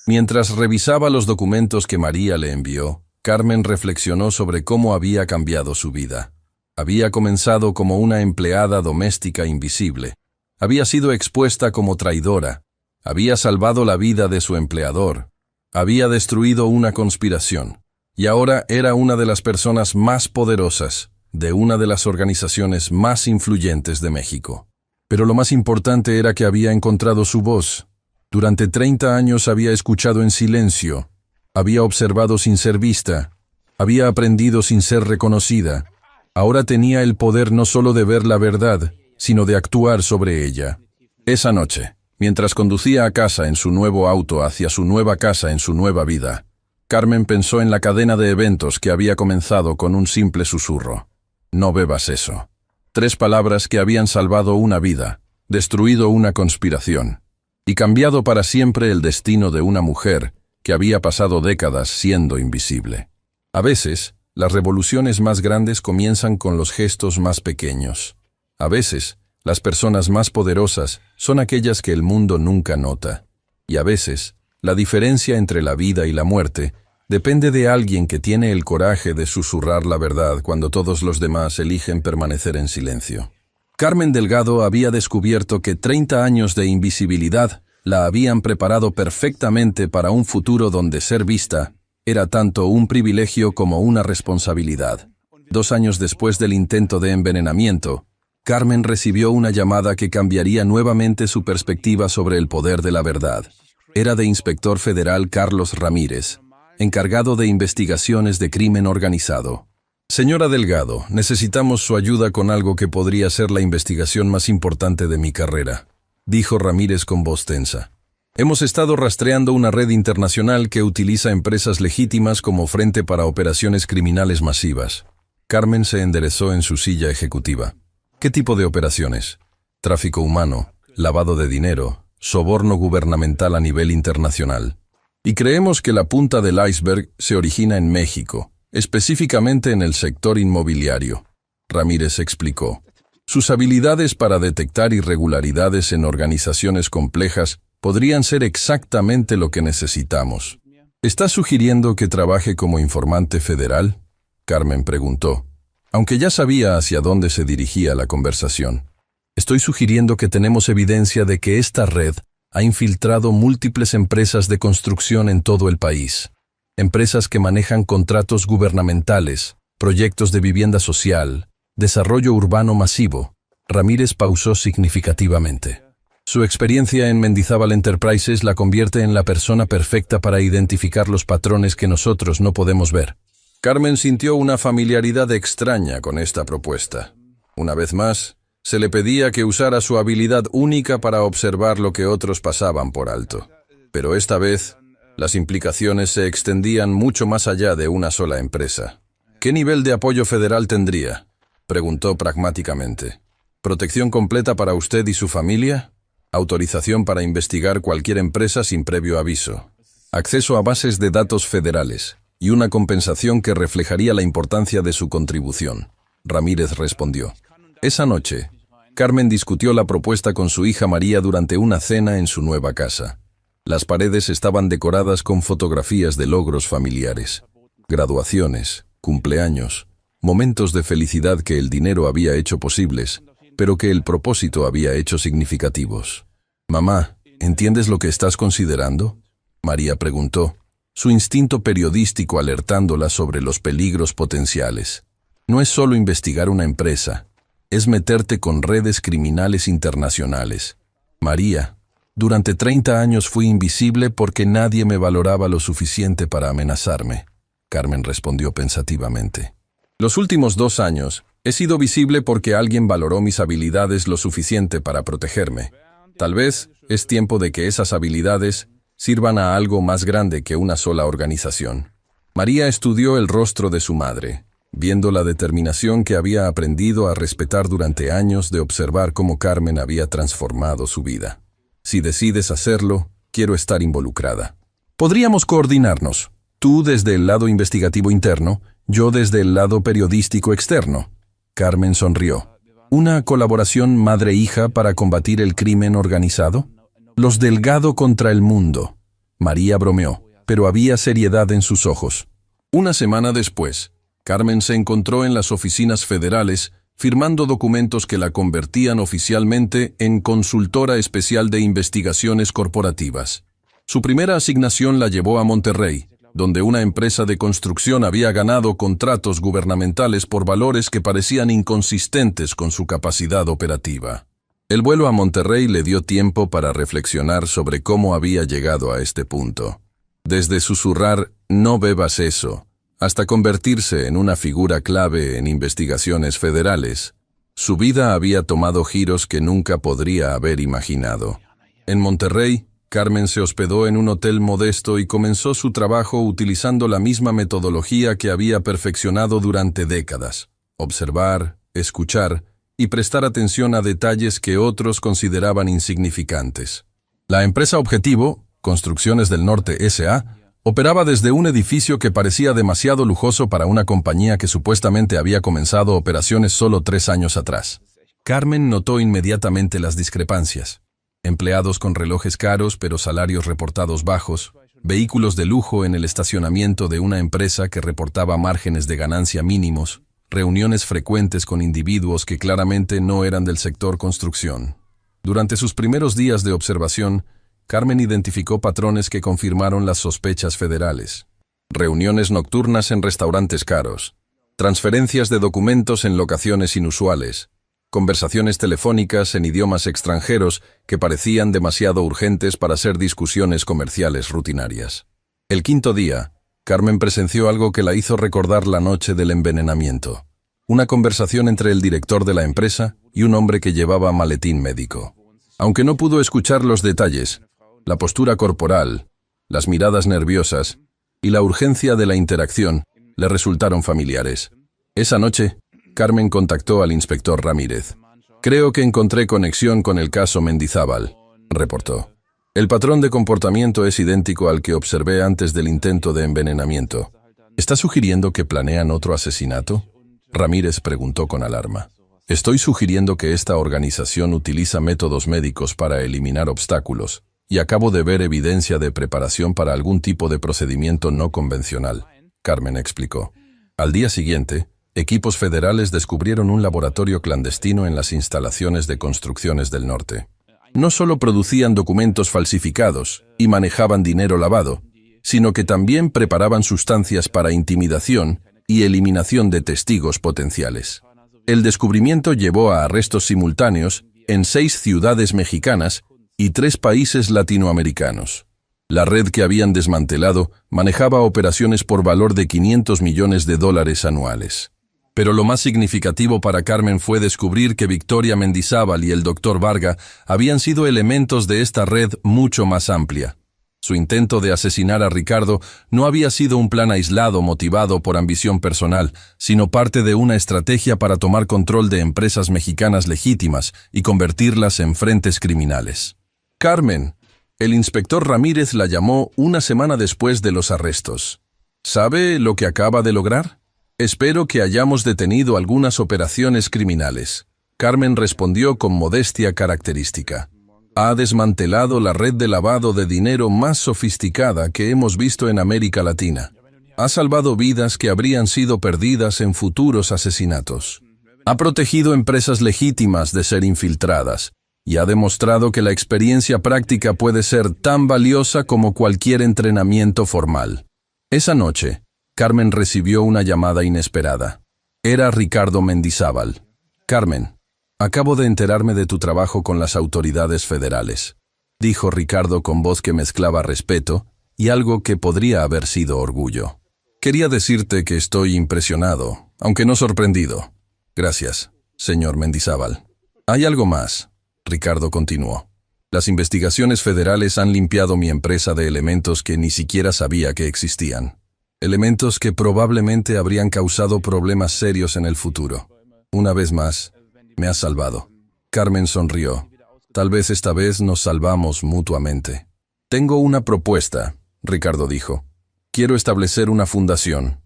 Speaker 1: Mientras revisaba los documentos que María le envió, Carmen reflexionó sobre cómo había cambiado su vida. Había comenzado como una empleada doméstica invisible. Había sido expuesta como traidora. Había salvado la vida de su empleador. Había destruido una conspiración. Y ahora era una de las personas más poderosas de una de las organizaciones más influyentes de México. Pero lo más importante era que había encontrado su voz. Durante 30 años había escuchado en silencio. Había observado sin ser vista. Había aprendido sin ser reconocida. Ahora tenía el poder no solo de ver la verdad, sino de actuar sobre ella. Esa noche, mientras conducía a casa en su nuevo auto hacia su nueva casa en su nueva vida, Carmen pensó en la cadena de eventos que había comenzado con un simple susurro. No bebas eso. 3 palabras que habían salvado una vida, destruido una conspiración, y cambiado para siempre el destino de una mujer que había pasado décadas siendo invisible. A veces, las revoluciones más grandes comienzan con los gestos más pequeños. A veces, las personas más poderosas son aquellas que el mundo nunca nota. Y a veces, la diferencia entre la vida y la muerte depende de alguien que tiene el coraje de susurrar la verdad cuando todos los demás eligen permanecer en silencio. Carmen Delgado había descubierto que 30 años de invisibilidad la habían preparado perfectamente para un futuro donde ser vista era tanto un privilegio como una responsabilidad. 2 años después del intento de envenenamiento, Carmen recibió una llamada que cambiaría nuevamente su perspectiva sobre el poder de la verdad. Era de inspector federal Carlos Ramírez, encargado de investigaciones de crimen organizado. Señora Delgado, necesitamos su ayuda con algo que podría ser la investigación más importante de mi carrera. dijo Ramírez con voz tensa. Hemos estado rastreando una red internacional que utiliza empresas legítimas como frente para operaciones criminales masivas. Carmen se enderezó en su silla ejecutiva. ¿Qué tipo de operaciones? Tráfico humano, lavado de dinero, soborno gubernamental a nivel internacional. Y creemos que la punta del iceberg se origina en México, específicamente en el sector inmobiliario. Ramírez explicó. Sus habilidades para detectar irregularidades en organizaciones complejas podrían ser exactamente lo que necesitamos. ¿Está sugiriendo que trabaje como informante federal? Carmen preguntó, aunque ya sabía hacia dónde se dirigía la conversación. Estoy sugiriendo que tenemos evidencia de que esta red ha infiltrado múltiples empresas de construcción en todo el país. Empresas que manejan contratos gubernamentales, proyectos de vivienda social, desarrollo urbano masivo. Ramírez pausó significativamente. Su experiencia en Mendizábal Enterprises la convierte en la persona perfecta para identificar los patrones que nosotros no podemos ver. Carmen sintió una familiaridad extraña con esta propuesta. Una vez más, se le pedía que usara su habilidad única para observar lo que otros pasaban por alto. Pero esta vez, las implicaciones se extendían mucho más allá de una sola empresa. ¿Qué nivel de apoyo federal tendría?, preguntó pragmáticamente. ¿Protección completa para usted y su familia? ¿Autorización para investigar cualquier empresa sin previo aviso? ¿Acceso a bases de datos federales? Y una compensación que reflejaría la importancia de su contribución. Ramírez respondió. Esa noche, Carmen discutió la propuesta con su hija María durante una cena en su nueva casa. Las paredes estaban decoradas con fotografías de logros familiares, graduaciones, cumpleaños, momentos de felicidad que el dinero había hecho posibles, pero que el propósito había hecho significativos. «Mamá, ¿entiendes lo que estás considerando?», María preguntó, su instinto periodístico alertándola sobre los peligros potenciales. No es solo investigar una empresa, es meterte con redes criminales internacionales. María, durante 30 años fui invisible porque nadie me valoraba lo suficiente para amenazarme. Carmen respondió pensativamente. Los últimos 2 años he sido visible porque alguien valoró mis habilidades lo suficiente para protegerme. Tal vez es tiempo de que esas habilidades sirvan a algo más grande que una sola organización. María estudió el rostro de su madre, viendo la determinación que había aprendido a respetar durante años de observar cómo Carmen había transformado su vida. Si decides hacerlo, quiero estar involucrada. Podríamos coordinarnos, tú desde el lado investigativo interno, yo desde el lado periodístico externo. Carmen sonrió. ¿Una colaboración madre-hija para combatir el crimen organizado? Los Delgado contra el mundo. María bromeó, pero había seriedad en sus ojos. Una semana después, Carmen se encontró en las oficinas federales firmando documentos que la convertían oficialmente en consultora especial de investigaciones corporativas. Su primera asignación la llevó a Monterrey, donde una empresa de construcción había ganado contratos gubernamentales por valores que parecían inconsistentes con su capacidad operativa. El vuelo a Monterrey le dio tiempo para reflexionar sobre cómo había llegado a este punto. Desde susurrar «no bebas eso», hasta convertirse en una figura clave en investigaciones federales, su vida había tomado giros que nunca podría haber imaginado. En Monterrey, Carmen se hospedó en un hotel modesto y comenzó su trabajo utilizando la misma metodología que había perfeccionado durante décadas: observar, escuchar y prestar atención a detalles que otros consideraban insignificantes. La empresa objetivo, Construcciones del Norte S.A., operaba desde un edificio que parecía demasiado lujoso para una compañía que supuestamente había comenzado operaciones solo 3 años atrás. Carmen notó inmediatamente las discrepancias. Empleados con relojes caros pero salarios reportados bajos, vehículos de lujo en el estacionamiento de una empresa que reportaba márgenes de ganancia mínimos, reuniones frecuentes con individuos que claramente no eran del sector construcción. Durante sus primeros días de observación, Carmen identificó patrones que confirmaron las sospechas federales. Reuniones nocturnas en restaurantes caros, transferencias de documentos en locaciones inusuales, conversaciones telefónicas en idiomas extranjeros que parecían demasiado urgentes para ser discusiones comerciales rutinarias. El 5.º día, Carmen presenció algo que la hizo recordar la noche del envenenamiento. Una conversación entre el director de la empresa y un hombre que llevaba maletín médico. Aunque no pudo escuchar los detalles, la postura corporal, las miradas nerviosas y la urgencia de la interacción le resultaron familiares. Esa noche, Carmen contactó al inspector Ramírez. «Creo que encontré conexión con el caso Mendizábal», reportó. «El patrón de comportamiento es idéntico al que observé antes del intento de envenenamiento». «¿Está sugiriendo que planean otro asesinato?», Ramírez preguntó con alarma. «Estoy sugiriendo que esta organización utiliza métodos médicos para eliminar obstáculos, y acabo de ver evidencia de preparación para algún tipo de procedimiento no convencional», Carmen explicó. Al día siguiente, equipos federales descubrieron un laboratorio clandestino en las instalaciones de Construcciones del Norte. No solo producían documentos falsificados y manejaban dinero lavado, sino que también preparaban sustancias para intimidación y eliminación de testigos potenciales. El descubrimiento llevó a arrestos simultáneos en 6 ciudades mexicanas y 3 países latinoamericanos. La red que habían desmantelado manejaba operaciones por valor de $500 millones anuales. Pero lo más significativo para Carmen fue descubrir que Victoria Mendizábal y el Dr. Varga habían sido elementos de esta red mucho más amplia. Su intento de asesinar a Ricardo no había sido un plan aislado motivado por ambición personal, sino parte de una estrategia para tomar control de empresas mexicanas legítimas y convertirlas en frentes criminales. «Carmen», el inspector Ramírez la llamó una semana después de los arrestos. «¿Sabe lo que acaba de lograr? Espero que hayamos detenido algunas operaciones criminales». Carmen respondió con modestia característica. «Ha desmantelado la red de lavado de dinero más sofisticada que hemos visto en América Latina. Ha salvado vidas que habrían sido perdidas en futuros asesinatos. Ha protegido empresas legítimas de ser infiltradas y ha demostrado que la experiencia práctica puede ser tan valiosa como cualquier entrenamiento formal». Esa noche, Carmen recibió una llamada inesperada. Era Ricardo Mendizábal. «Carmen, acabo de enterarme de tu trabajo con las autoridades federales», dijo Ricardo con voz que mezclaba respeto y algo que podría haber sido orgullo. «Quería decirte que estoy impresionado, aunque no sorprendido». «Gracias, señor Mendizábal». «Hay algo más», Ricardo continuó. «Las investigaciones federales han limpiado mi empresa de elementos que ni siquiera sabía que existían. Elementos que probablemente habrían causado problemas serios en el futuro. Una vez más, me has salvado». Carmen sonrió. «Tal vez esta vez nos salvamos mutuamente». «Tengo una propuesta», Ricardo dijo. «Quiero establecer una fundación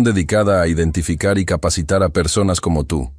Speaker 1: dedicada a identificar y capacitar a personas como tú,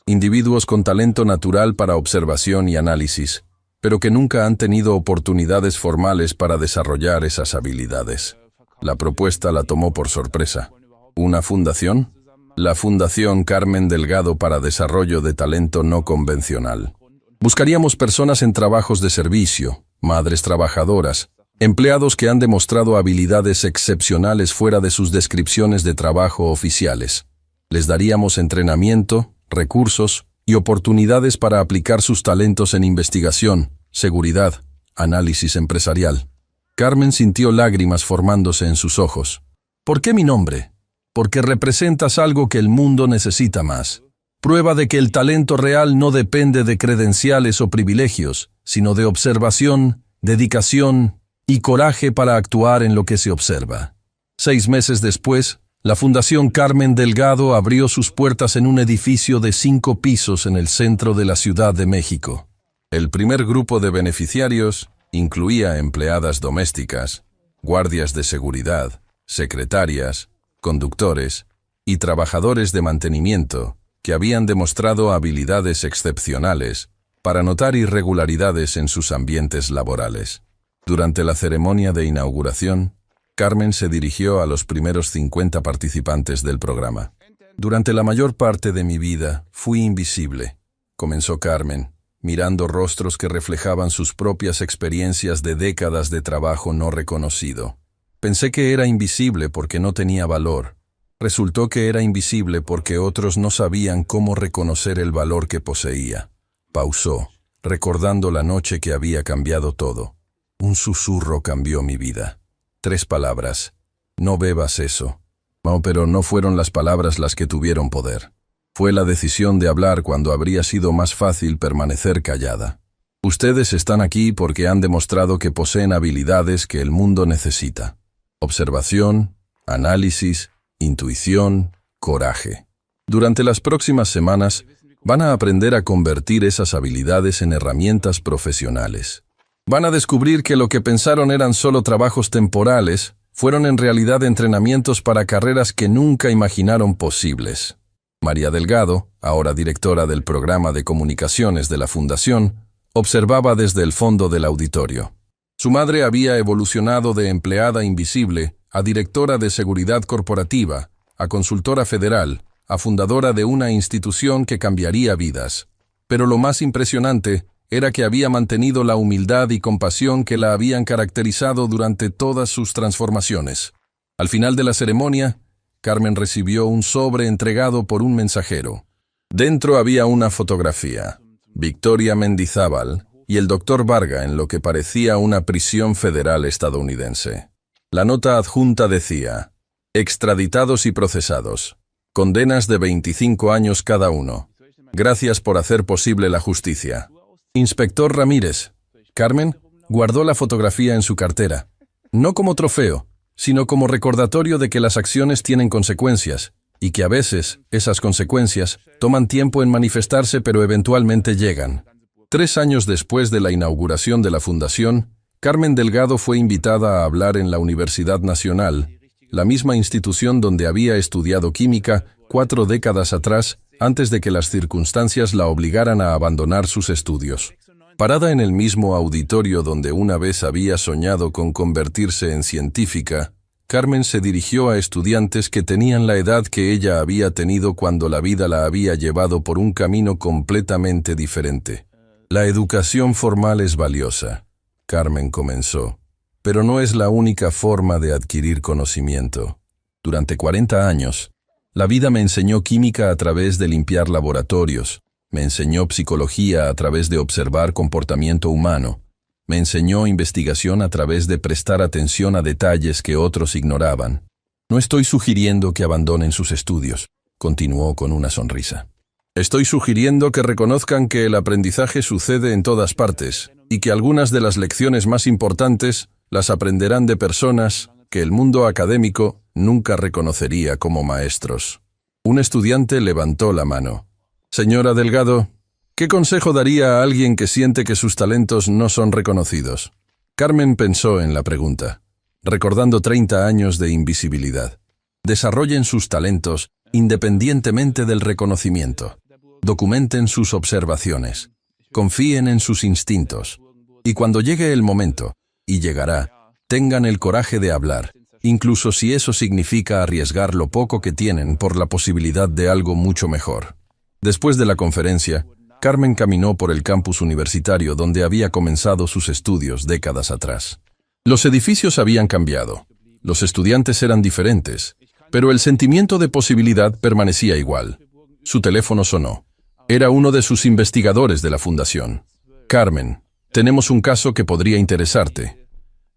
Speaker 1: individuos con talento natural para observación y análisis, pero que nunca han tenido oportunidades formales para desarrollar esas habilidades». La propuesta la tomó por sorpresa. ¿Una fundación? La Fundación Carmen Delgado para Desarrollo de Talento No Convencional. Buscaríamos personas en trabajos de servicio, madres trabajadoras, empleados que han demostrado habilidades excepcionales fuera de sus descripciones de trabajo oficiales. Les daríamos entrenamiento, recursos y oportunidades para aplicar sus talentos en investigación, seguridad, análisis empresarial. Carmen sintió lágrimas formándose en sus ojos. «¿Por qué mi nombre?» «Porque representas algo que el mundo necesita más. Prueba de que el talento real no depende de credenciales o privilegios, sino de observación, dedicación y coraje para actuar en lo que se observa». 6 meses después, la Fundación Carmen Delgado abrió sus puertas en un edificio de 5 pisos en el centro de la Ciudad de México. El primer grupo de beneficiarios incluía empleadas domésticas, guardias de seguridad, secretarias, conductores y trabajadores de mantenimiento que habían demostrado habilidades excepcionales para notar irregularidades en sus ambientes laborales. Durante la ceremonia de inauguración, Carmen se dirigió a los primeros 50 participantes del programa. «Durante la mayor parte de mi vida fui invisible», comenzó Carmen, mirando rostros que reflejaban sus propias experiencias de décadas de trabajo no reconocido. «Pensé que era invisible porque no tenía valor. Resultó que era invisible porque otros no sabían cómo reconocer el valor que poseía». Pausó, recordando la noche que había cambiado todo. Un susurro cambió mi vida. 3 palabras. «No bebas eso». No, pero no fueron las palabras las que tuvieron poder. Fue la decisión de hablar cuando habría sido más fácil permanecer callada. Ustedes están aquí porque han demostrado que poseen habilidades que el mundo necesita. Observación, análisis, intuición, coraje. Durante las próximas semanas, van a aprender a convertir esas habilidades en herramientas profesionales. Van a descubrir que lo que pensaron eran solo trabajos temporales, fueron en realidad entrenamientos para carreras que nunca imaginaron posibles. María Delgado, ahora directora del programa de comunicaciones de la Fundación, observaba desde el fondo del auditorio. Su madre había evolucionado de empleada invisible a directora de seguridad corporativa, a consultora federal, a fundadora de una institución que cambiaría vidas. Pero lo más impresionante era que había mantenido la humildad y compasión que la habían caracterizado durante todas sus transformaciones. Al final de la ceremonia, Carmen recibió un sobre entregado por un mensajero. Dentro había una fotografía, Victoria Mendizábal y el Dr. Varga en lo que parecía una prisión federal estadounidense. La nota adjunta decía: extraditados y procesados, condenas de 25 años cada uno. Gracias por hacer posible la justicia. Inspector Ramírez. Carmen guardó la fotografía en su cartera, no como trofeo, sino como recordatorio de que las acciones tienen consecuencias, y que a veces esas consecuencias toman tiempo en manifestarse pero eventualmente llegan. 3 años después de la inauguración de la Fundación, Carmen Delgado fue invitada a hablar en la Universidad Nacional, la misma institución donde había estudiado química 4 décadas atrás, antes de que las circunstancias la obligaran a abandonar sus estudios. Parada en el mismo auditorio donde una vez había soñado con convertirse en científica, Carmen se dirigió a estudiantes que tenían la edad que ella había tenido cuando la vida la había llevado por un camino completamente diferente. La educación formal es valiosa, Carmen comenzó, pero no es la única forma de adquirir conocimiento. Durante 40 años, la vida me enseñó química a través de limpiar laboratorios, me enseñó psicología a través de observar comportamiento humano, me enseñó investigación a través de prestar atención a detalles que otros ignoraban. No estoy sugiriendo que abandonen sus estudios, continuó con una sonrisa. Estoy sugiriendo que reconozcan que el aprendizaje sucede en todas partes y que algunas de las lecciones más importantes las aprenderán de personas que el mundo académico nunca reconocería como maestros. Un estudiante levantó la mano. Señora Delgado, ¿qué consejo daría a alguien que siente que sus talentos no son reconocidos? Carmen pensó en la pregunta, recordando 30 años de invisibilidad. Desarrollen sus talentos independientemente del reconocimiento. Documenten sus observaciones. Confíen en sus instintos. Y cuando llegue el momento, y llegará, tengan el coraje de hablar, incluso si eso significa arriesgar lo poco que tienen por la posibilidad de algo mucho mejor. Después de la conferencia, Carmen caminó por el campus universitario donde había comenzado sus estudios décadas atrás. Los edificios habían cambiado, los estudiantes eran diferentes, pero el sentimiento de posibilidad permanecía igual. Su teléfono sonó. Era uno de sus investigadores de la Fundación. Carmen, tenemos un caso que podría interesarte,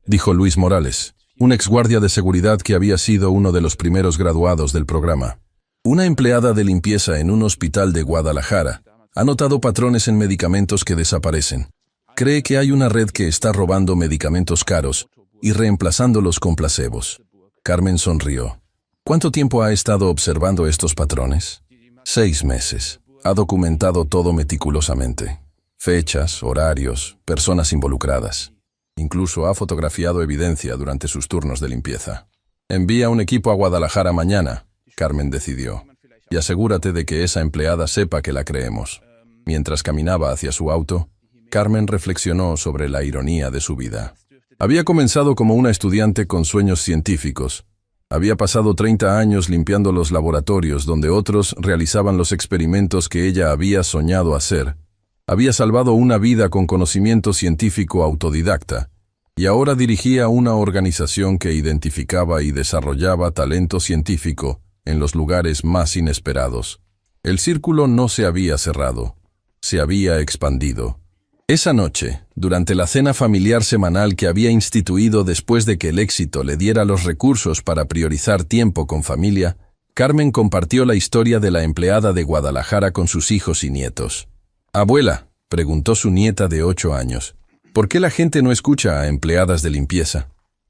Speaker 1: dijo Luis Morales, un exguardia de seguridad que había sido uno de los primeros graduados del programa. Una empleada de limpieza en un hospital de Guadalajara ha notado patrones en medicamentos que desaparecen. Cree que hay una red que está robando medicamentos caros y reemplazándolos con placebos. Carmen sonrió. ¿Cuánto tiempo ha estado observando estos patrones? 6 meses. Ha documentado todo meticulosamente. Fechas, horarios, personas involucradas. Incluso ha fotografiado evidencia durante sus turnos de limpieza. Envía un equipo a Guadalajara mañana, Carmen decidió, y asegúrate de que esa empleada sepa que la creemos. Mientras caminaba hacia su auto, Carmen reflexionó sobre la ironía de su vida. Había comenzado como una estudiante con sueños científicos. Había pasado 30 años limpiando los laboratorios donde otros realizaban los experimentos que ella había soñado hacer. Había salvado una vida con conocimiento científico autodidacta, y ahora dirigía una organización que identificaba y desarrollaba talento científico en los lugares más inesperados. El círculo no se había cerrado, se había expandido. Esa noche, durante la cena familiar semanal que había instituido después de que el éxito le diera los recursos para priorizar tiempo con familia, Carmen compartió la historia de la empleada de Guadalajara con sus hijos y nietos. Abuela, preguntó su nieta de 8 años. ¿Por qué la gente no escucha a empleadas de limpieza?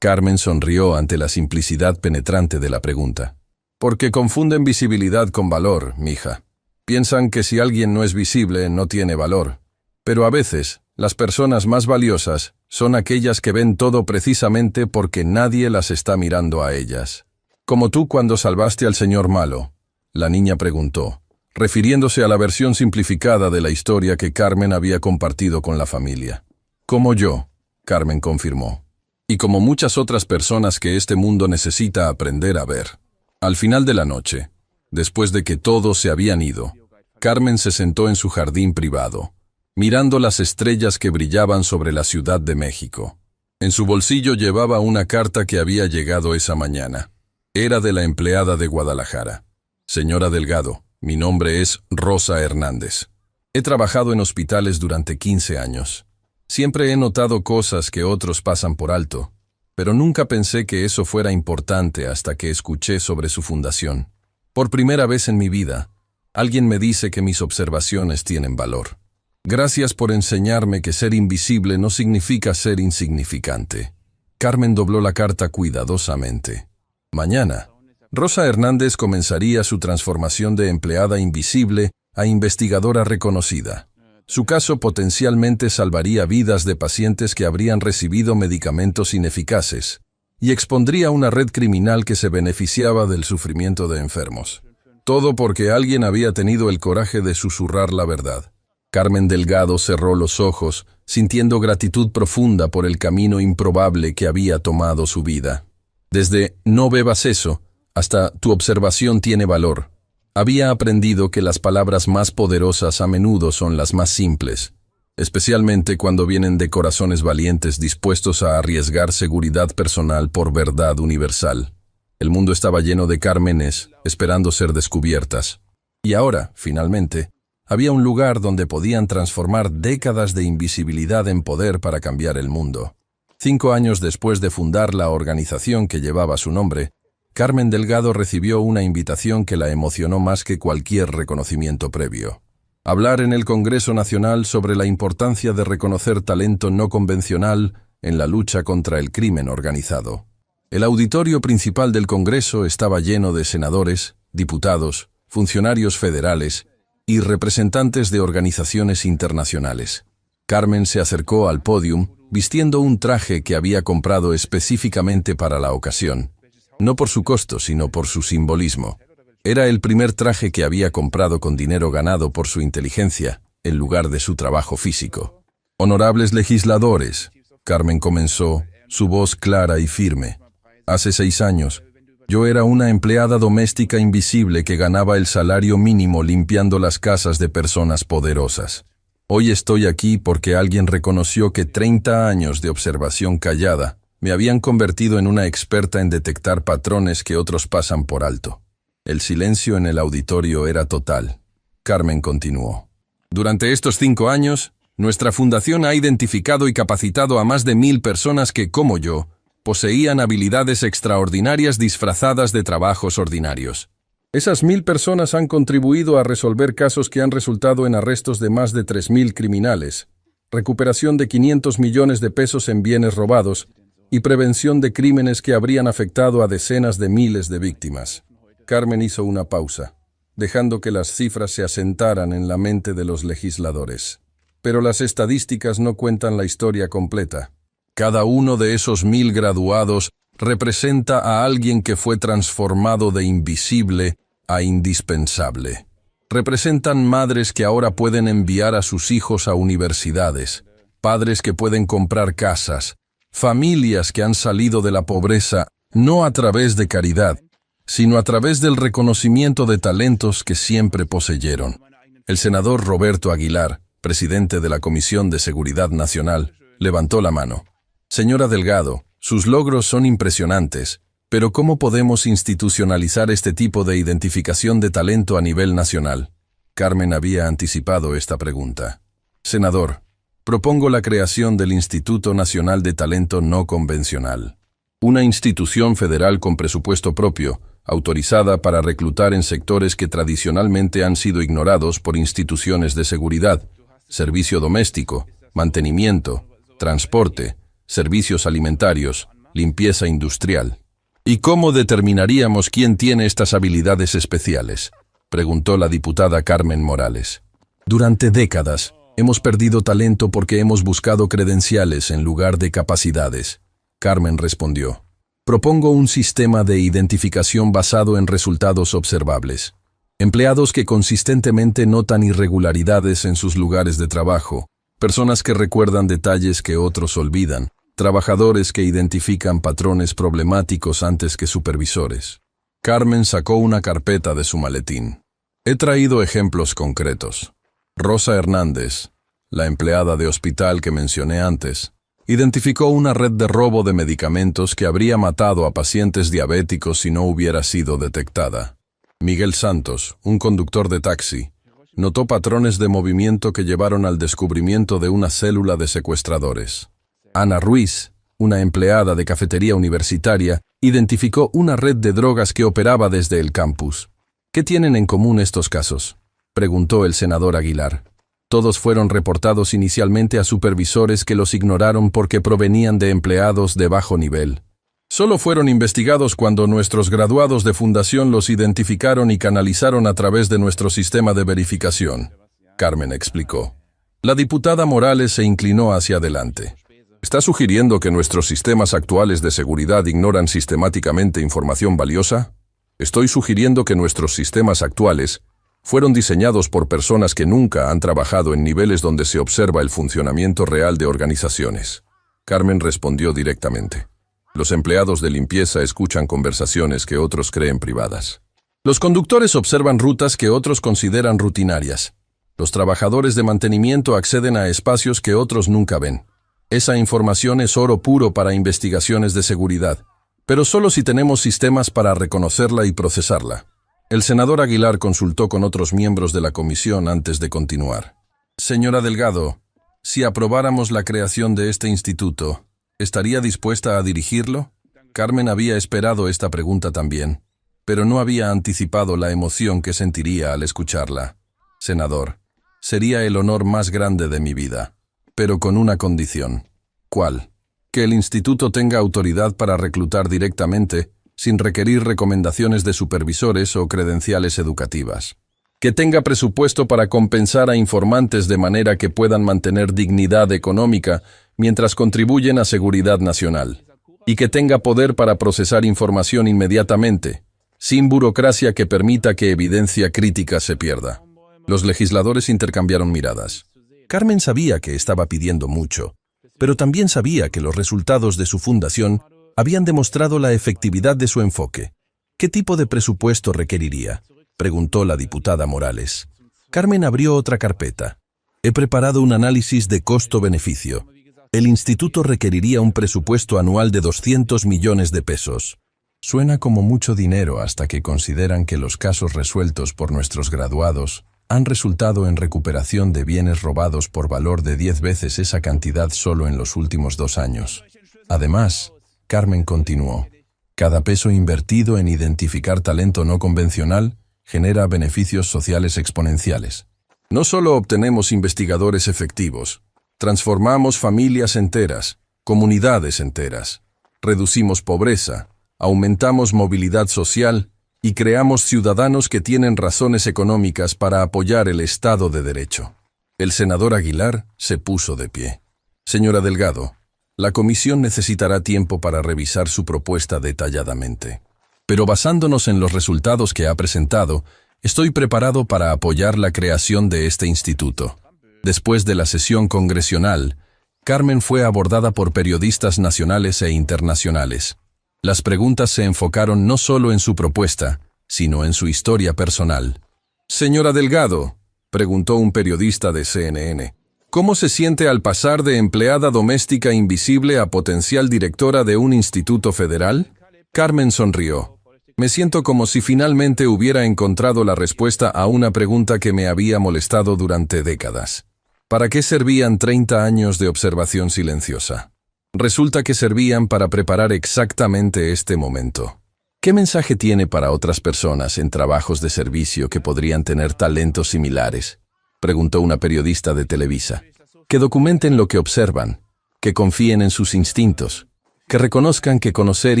Speaker 1: Carmen sonrió ante la simplicidad penetrante de la pregunta. Porque confunden visibilidad con valor, mija. Piensan que si alguien no es visible, no tiene valor. Pero a veces, las personas más valiosas son aquellas que ven todo precisamente porque nadie las está mirando a ellas. Como tú cuando salvaste al señor malo, la niña preguntó, refiriéndose a la versión simplificada de la historia que Carmen había compartido con la familia. Como yo, Carmen confirmó. Y como muchas otras personas que este mundo necesita aprender a ver. Al final de la noche, después de que todos se habían ido, Carmen se sentó en su jardín privado, mirando las estrellas que brillaban sobre la Ciudad de México. En su bolsillo llevaba una carta que había llegado esa mañana. Era de la empleada de Guadalajara. Señora Delgado, mi nombre es Rosa Hernández. He trabajado en hospitales durante 15 años. Siempre he notado cosas que otros pasan por alto, pero nunca pensé que eso fuera importante hasta que escuché sobre su fundación. Por primera vez en mi vida, alguien me dice que mis observaciones tienen valor. Gracias por enseñarme que ser invisible no significa ser insignificante. Carmen dobló la carta cuidadosamente. Mañana, Rosa Hernández comenzaría su transformación de empleada invisible a investigadora reconocida. Su caso potencialmente salvaría vidas de pacientes que habrían recibido medicamentos ineficaces y expondría una red criminal que se beneficiaba del sufrimiento de enfermos. Todo porque alguien había tenido el coraje de susurrar la verdad. Carmen Delgado cerró los ojos, sintiendo gratitud profunda por el camino improbable que había tomado su vida. Desde «no bebas eso» hasta «tu observación tiene valor». Había aprendido que las palabras más poderosas a menudo son las más simples, especialmente cuando vienen de corazones valientes dispuestos a arriesgar seguridad personal por verdad universal. El mundo estaba lleno de Cármenes esperando ser descubiertas. Y ahora, finalmente, había un lugar donde podían transformar décadas de invisibilidad en poder para cambiar el mundo. 5 años después de fundar la organización que llevaba su nombre, Carmen Delgado recibió una invitación que la emocionó más que cualquier reconocimiento previo. Hablar en el Congreso Nacional sobre la importancia de reconocer talento no convencional en la lucha contra el crimen organizado. El auditorio principal del Congreso estaba lleno de senadores, diputados, funcionarios federales y representantes de organizaciones internacionales. Carmen se acercó al pódium vistiendo un traje que había comprado específicamente para la ocasión. No por su costo, sino por su simbolismo. Era el primer traje que había comprado con dinero ganado por su inteligencia, en lugar de su trabajo físico. Honorables legisladores, Carmen comenzó, su voz clara y firme. Hace 6 años, yo era una empleada doméstica invisible que ganaba el salario mínimo limpiando las casas de personas poderosas. Hoy estoy aquí porque alguien reconoció que 30 años de observación callada me habían convertido en una experta en detectar patrones que otros pasan por alto. El silencio en el auditorio era total. Carmen continuó. Durante estos 5 años, nuestra fundación ha identificado y capacitado a más de 1000 personas que, como yo, poseían habilidades extraordinarias disfrazadas de trabajos ordinarios. Esas 1000 personas han contribuido a resolver casos que han resultado en arrestos de más de 3000 criminales, recuperación de 500 millones de pesos en bienes robados, y prevención de crímenes que habrían afectado a decenas de miles de víctimas. Carmen hizo una pausa, dejando que las cifras se asentaran en la mente de los legisladores. Pero las estadísticas no cuentan la historia completa. Cada uno de esos 1000 graduados representa a alguien que fue transformado de invisible a indispensable. Representan madres que ahora pueden enviar a sus hijos a universidades, padres que pueden comprar casas, familias que han salido de la pobreza no a través de caridad, sino a través del reconocimiento de talentos que siempre poseyeron. El senador Roberto Aguilar, presidente de la Comisión de Seguridad Nacional, levantó la mano. Señora Delgado, sus logros son impresionantes, pero ¿cómo podemos institucionalizar este tipo de identificación de talento a nivel nacional? Carmen había anticipado esta pregunta. Senador, propongo la creación del Instituto Nacional de Talento No Convencional, una institución federal con presupuesto propio, autorizada para reclutar en sectores que tradicionalmente han sido ignorados por instituciones de seguridad, servicio doméstico, mantenimiento, transporte, servicios alimentarios, limpieza industrial. ¿Y cómo determinaríamos quién tiene estas habilidades especiales?, preguntó la diputada Carmen Morales. Durante décadas, hemos perdido talento porque hemos buscado credenciales en lugar de capacidades. Carmen respondió. Propongo un sistema de identificación basado en resultados observables. Empleados que consistentemente notan irregularidades en sus lugares de trabajo, personas que recuerdan detalles que otros olvidan, trabajadores que identifican patrones problemáticos antes que supervisores. Carmen sacó una carpeta de su maletín. He traído ejemplos concretos. Rosa Hernández, la empleada de hospital que mencioné antes, identificó una red de robo de medicamentos que habría matado a pacientes diabéticos si no hubiera sido detectada. Miguel Santos, un conductor de taxi, notó patrones de movimiento que llevaron al descubrimiento de una célula de secuestradores. Ana Ruiz, una empleada de cafetería universitaria, identificó una red de drogas que operaba desde el campus. ¿Qué tienen en común estos casos?, preguntó el senador Aguilar. Todos fueron reportados inicialmente a supervisores que los ignoraron porque provenían de empleados de bajo nivel. Solo fueron investigados cuando nuestros graduados de fundación los identificaron y canalizaron a través de nuestro sistema de verificación, Carmen explicó. La diputada Morales se inclinó hacia adelante. ¿Está sugiriendo que nuestros sistemas actuales de seguridad ignoran sistemáticamente información valiosa? Estoy sugiriendo que nuestros sistemas actuales fueron diseñados por personas que nunca han trabajado en niveles donde se observa el funcionamiento real de organizaciones. Carmen respondió directamente. Los empleados de limpieza escuchan conversaciones que otros creen privadas. Los conductores observan rutas que otros consideran rutinarias. Los trabajadores de mantenimiento acceden a espacios que otros nunca ven. Esa información es oro puro para investigaciones de seguridad, pero solo si tenemos sistemas para reconocerla y procesarla. El senador Aguilar consultó con otros miembros de la comisión antes de continuar. Señora Delgado, si aprobáramos la creación de este instituto, ¿estaría dispuesta a dirigirlo? Carmen había esperado esta pregunta también, pero no había anticipado la emoción que sentiría al escucharla. Senador, sería el honor más grande de mi vida, pero con una condición. ¿Cuál? Que el instituto tenga autoridad para reclutar directamente, sin requerir recomendaciones de supervisores o credenciales educativas. Que tenga presupuesto para compensar a informantes de manera que puedan mantener dignidad económica mientras contribuyen a seguridad nacional. Y que tenga poder para procesar información inmediatamente, sin burocracia que permita que evidencia crítica se pierda. Los legisladores intercambiaron miradas. Carmen sabía que estaba pidiendo mucho, pero también sabía que los resultados de su fundación habían demostrado la efectividad de su enfoque. ¿Qué tipo de presupuesto requeriría?, preguntó la diputada Morales. Carmen abrió otra carpeta. He preparado un análisis de costo-beneficio. El instituto requeriría un presupuesto anual de 200 millones de pesos. Suena como mucho dinero hasta que consideran que los casos resueltos por nuestros graduados han resultado en recuperación de bienes robados por valor de 10 veces esa cantidad solo en los últimos 2 años. Además, Carmen continuó, cada peso invertido en identificar talento no convencional genera beneficios sociales exponenciales. No solo obtenemos investigadores efectivos, transformamos familias enteras, comunidades enteras, reducimos pobreza, aumentamos movilidad social y creamos ciudadanos que tienen razones económicas para apoyar el Estado de Derecho. El senador Aguilar se puso de pie. Señora Delgado, la comisión necesitará tiempo para revisar su propuesta detalladamente. Pero basándonos en los resultados que ha presentado, estoy preparado para apoyar la creación de este instituto. Después de la sesión congresional, Carmen fue abordada por periodistas nacionales e internacionales. Las preguntas se enfocaron no solo en su propuesta, sino en su historia personal. Señora Delgado, preguntó un periodista de CNN, ¿cómo se siente al pasar de empleada doméstica invisible a potencial directora de un instituto federal? Carmen sonrió. Me siento como si finalmente hubiera encontrado la respuesta a una pregunta que me había molestado durante décadas. ¿Para qué servían 30 años de observación silenciosa? Resulta que servían para preparar exactamente este momento. ¿Qué mensaje tiene para otras personas en trabajos de servicio que podrían tener talentos similares? preguntó una periodista de Televisa. Que documenten lo que observan, que confíen en sus instintos, que reconozcan que conocer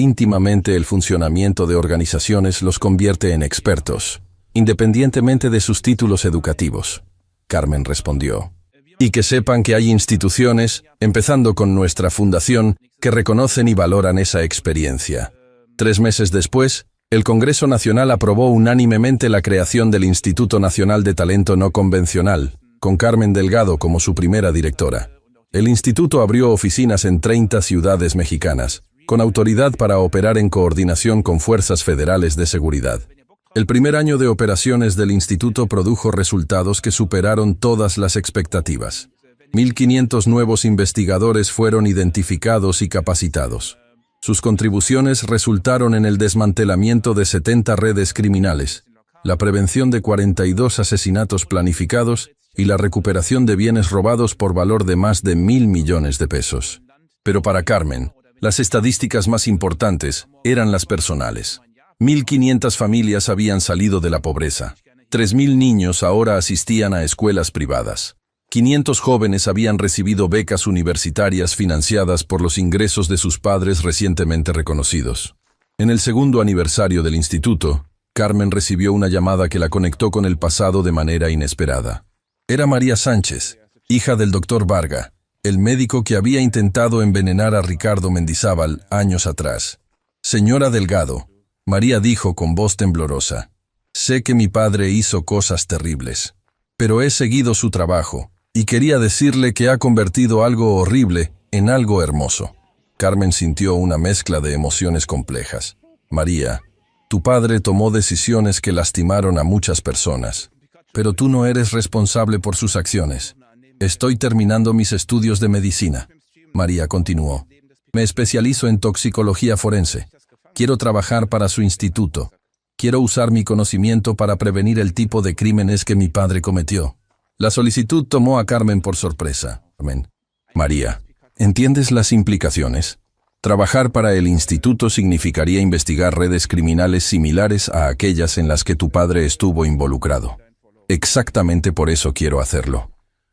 Speaker 1: íntimamente el funcionamiento de organizaciones los convierte en expertos, independientemente de sus títulos educativos. Carmen respondió. Y que sepan que hay instituciones, empezando con nuestra fundación, que reconocen y valoran esa experiencia. 3 meses después, el Congreso Nacional aprobó unánimemente la creación del Instituto Nacional de Talento No Convencional, con Carmen Delgado como su primera directora. El instituto abrió oficinas en 30 ciudades mexicanas, con autoridad para operar en coordinación con fuerzas federales de seguridad. El primer año de operaciones del instituto produjo resultados que superaron todas las expectativas. 1.500 nuevos investigadores fueron identificados y capacitados. Sus contribuciones resultaron en el desmantelamiento de 70 redes criminales, la prevención de 42 asesinatos planificados y la recuperación de bienes robados por valor de más de 1.000 millones de pesos. Pero para Carmen, las estadísticas más importantes eran las personales. 1.500 familias habían salido de la pobreza. 3.000 niños ahora asistían a escuelas privadas. 500 jóvenes habían recibido becas universitarias financiadas por los ingresos de sus padres recientemente reconocidos. En el segundo aniversario del instituto, Carmen recibió una llamada que la conectó con el pasado de manera inesperada. Era María Sánchez, hija del doctor Varga, el médico que había intentado envenenar a Ricardo Mendizábal años atrás. Señora Delgado, María dijo con voz temblorosa, sé que mi padre hizo cosas terribles, pero he seguido su trabajo, y quería decirle que ha convertido algo horrible en algo hermoso. Carmen sintió una mezcla de emociones complejas. María, tu padre tomó decisiones que lastimaron a muchas personas, pero tú no eres responsable por sus acciones. Estoy terminando mis estudios de medicina. María continuó. Me especializo en toxicología forense. Quiero trabajar para su instituto. Quiero usar mi conocimiento para prevenir el tipo de crímenes que mi padre cometió. La solicitud tomó a Carmen por sorpresa. María, ¿entiendes las implicaciones? Trabajar para el instituto significaría investigar redes criminales similares a aquellas en las que tu padre estuvo involucrado. Exactamente por eso quiero hacerlo.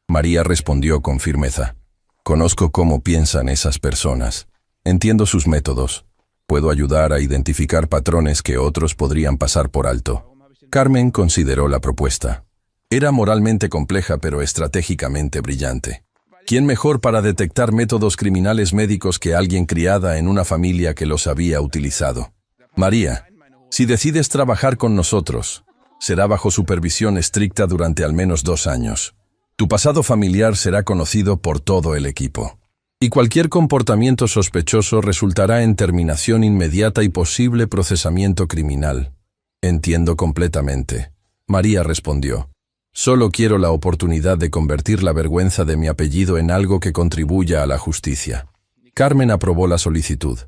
Speaker 1: María respondió con firmeza. Conozco cómo piensan esas personas. Entiendo sus métodos. Puedo ayudar a identificar patrones que otros podrían pasar por alto. Carmen consideró la propuesta. Era moralmente compleja pero estratégicamente brillante. ¿Quién mejor para detectar métodos criminales médicos que alguien criada en una familia que los había utilizado? María, si decides trabajar con nosotros, será bajo supervisión estricta durante al menos 2 años. Tu pasado familiar será conocido por todo el equipo. Y cualquier comportamiento sospechoso resultará en terminación inmediata y posible procesamiento criminal. Entiendo completamente. María respondió. Solo quiero la oportunidad de convertir la vergüenza de mi apellido en algo que contribuya a la justicia. Carmen aprobó la solicitud.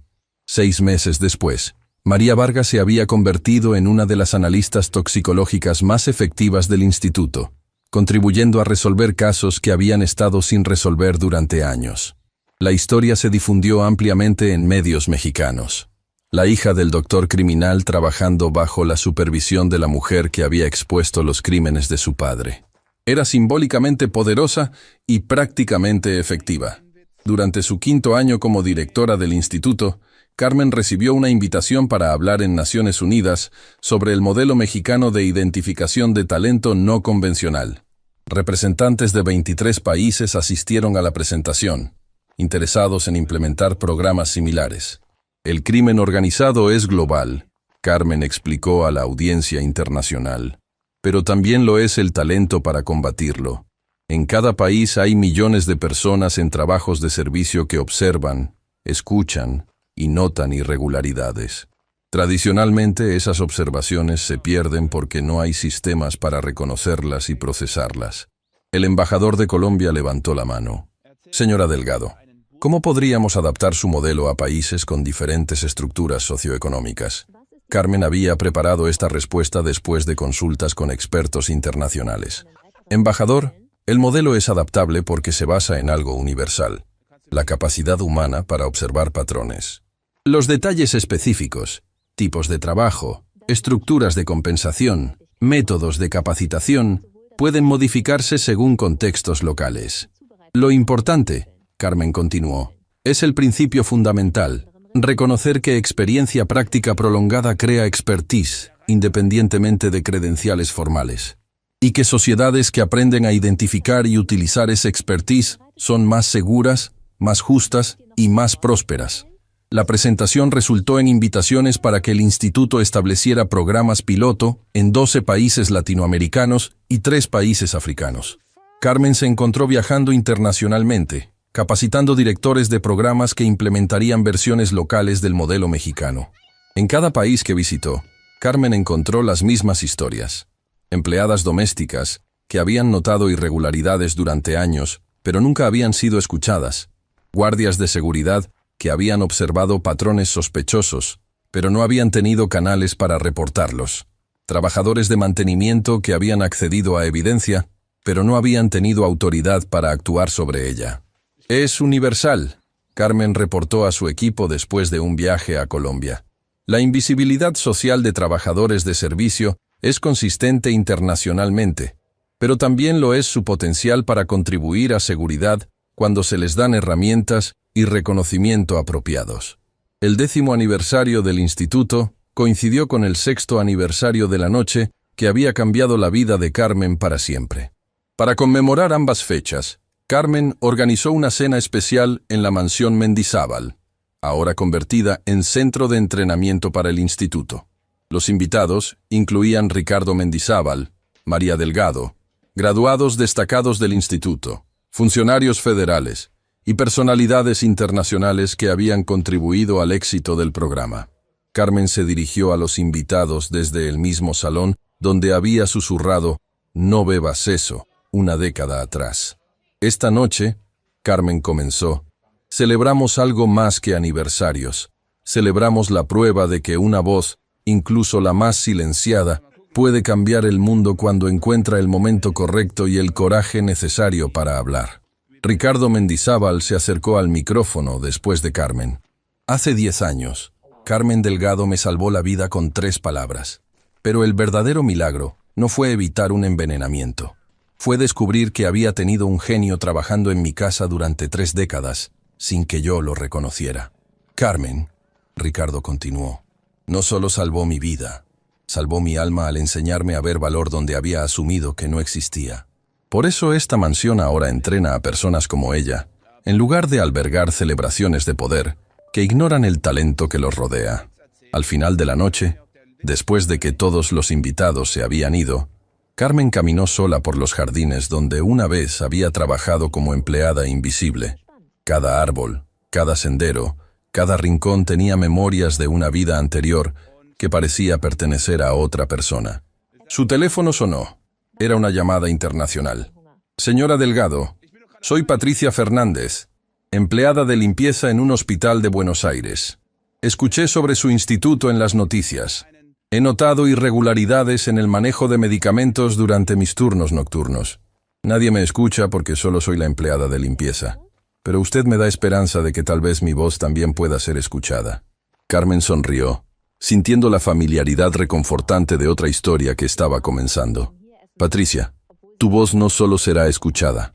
Speaker 1: 6 meses después, María Vargas se había convertido en una de las analistas toxicológicas más efectivas del instituto, contribuyendo a resolver casos que habían estado sin resolver durante años. La historia se difundió ampliamente en medios mexicanos. La hija del doctor criminal trabajando bajo la supervisión de la mujer que había expuesto los crímenes de su padre. Era simbólicamente poderosa y prácticamente efectiva. Durante su 5º año como directora del instituto, Carmen recibió una invitación para hablar en Naciones Unidas sobre el modelo mexicano de identificación de talento no convencional. Representantes de 23 países asistieron a la presentación, interesados en implementar programas similares. El crimen organizado es global, Carmen explicó a la audiencia internacional, pero también lo es el talento para combatirlo. En cada país hay millones de personas en trabajos de servicio que observan, escuchan y notan irregularidades. Tradicionalmente esas observaciones se pierden porque no hay sistemas para reconocerlas y procesarlas. El embajador de Colombia levantó la mano. Señora Delgado, ¿cómo podríamos adaptar su modelo a países con diferentes estructuras socioeconómicas? Carmen había preparado esta respuesta después de consultas con expertos internacionales. Embajador, el modelo es adaptable porque se basa en algo universal, la capacidad humana para observar patrones. Los detalles específicos, tipos de trabajo, estructuras de compensación, métodos de capacitación, pueden modificarse según contextos locales. Lo importante, Carmen continuó, es el principio fundamental, reconocer que experiencia práctica prolongada crea expertise, independientemente de credenciales formales, y que sociedades que aprenden a identificar y utilizar esa expertise son más seguras, más justas y más prósperas. La presentación resultó en invitaciones para que el instituto estableciera programas piloto en 12 países latinoamericanos y 3 países africanos. Carmen se encontró viajando internacionalmente, capacitando directores de programas que implementarían versiones locales del modelo mexicano. En cada país que visitó, Carmen encontró las mismas historias. Empleadas domésticas que habían notado irregularidades durante años, pero nunca habían sido escuchadas. Guardias de seguridad que habían observado patrones sospechosos, pero no habían tenido canales para reportarlos. Trabajadores de mantenimiento que habían accedido a evidencia, pero no habían tenido autoridad para actuar sobre ella. Es universal, Carmen reportó a su equipo después de un viaje a Colombia. La invisibilidad social de trabajadores de servicio es consistente internacionalmente, pero también lo es su potencial para contribuir a seguridad cuando se les dan herramientas y reconocimiento apropiados. El 10º aniversario del instituto coincidió con el 6º aniversario de la noche que había cambiado la vida de Carmen para siempre. Para conmemorar ambas fechas, Carmen organizó una cena especial en la mansión Mendizábal, ahora convertida en centro de entrenamiento para el instituto. Los invitados incluían Ricardo Mendizábal, María Delgado, graduados destacados del instituto, funcionarios federales y personalidades internacionales que habían contribuido al éxito del programa. Carmen se dirigió a los invitados desde el mismo salón donde había susurrado «No bebas eso», una década atrás. Esta noche, Carmen comenzó, celebramos algo más que aniversarios. Celebramos la prueba de que una voz, incluso la más silenciada, puede cambiar el mundo cuando encuentra el momento correcto y el coraje necesario para hablar. Ricardo Mendizábal se acercó al micrófono después de Carmen. Hace 10 años, Carmen Delgado me salvó la vida con 3 palabras. Pero el verdadero milagro no fue evitar un envenenamiento. Fue descubrir que había tenido un genio trabajando en mi casa durante 3 décadas, sin que yo lo reconociera. Carmen, Ricardo continuó, no solo salvó mi vida, salvó mi alma al enseñarme a ver valor donde había asumido que no existía. Por eso esta mansión ahora entrena a personas como ella, en lugar de albergar celebraciones de poder que ignoran el talento que los rodea. Al final de la noche, después de que todos los invitados se habían ido, Carmen caminó sola por los jardines donde una vez había trabajado como empleada invisible. Cada árbol, cada sendero, cada rincón tenía memorias de una vida anterior que parecía pertenecer a otra persona. Su teléfono sonó. Era una llamada internacional. Señora Delgado, soy Patricia Fernández, empleada de limpieza en un hospital de Buenos Aires. Escuché sobre su instituto en las noticias. He notado irregularidades en el manejo de medicamentos durante mis turnos nocturnos. Nadie me escucha porque solo soy la empleada de limpieza. Pero usted me da esperanza de que tal vez mi voz también pueda ser escuchada. Carmen sonrió, sintiendo la familiaridad reconfortante de otra historia que estaba comenzando. Patricia, tu voz no solo será escuchada,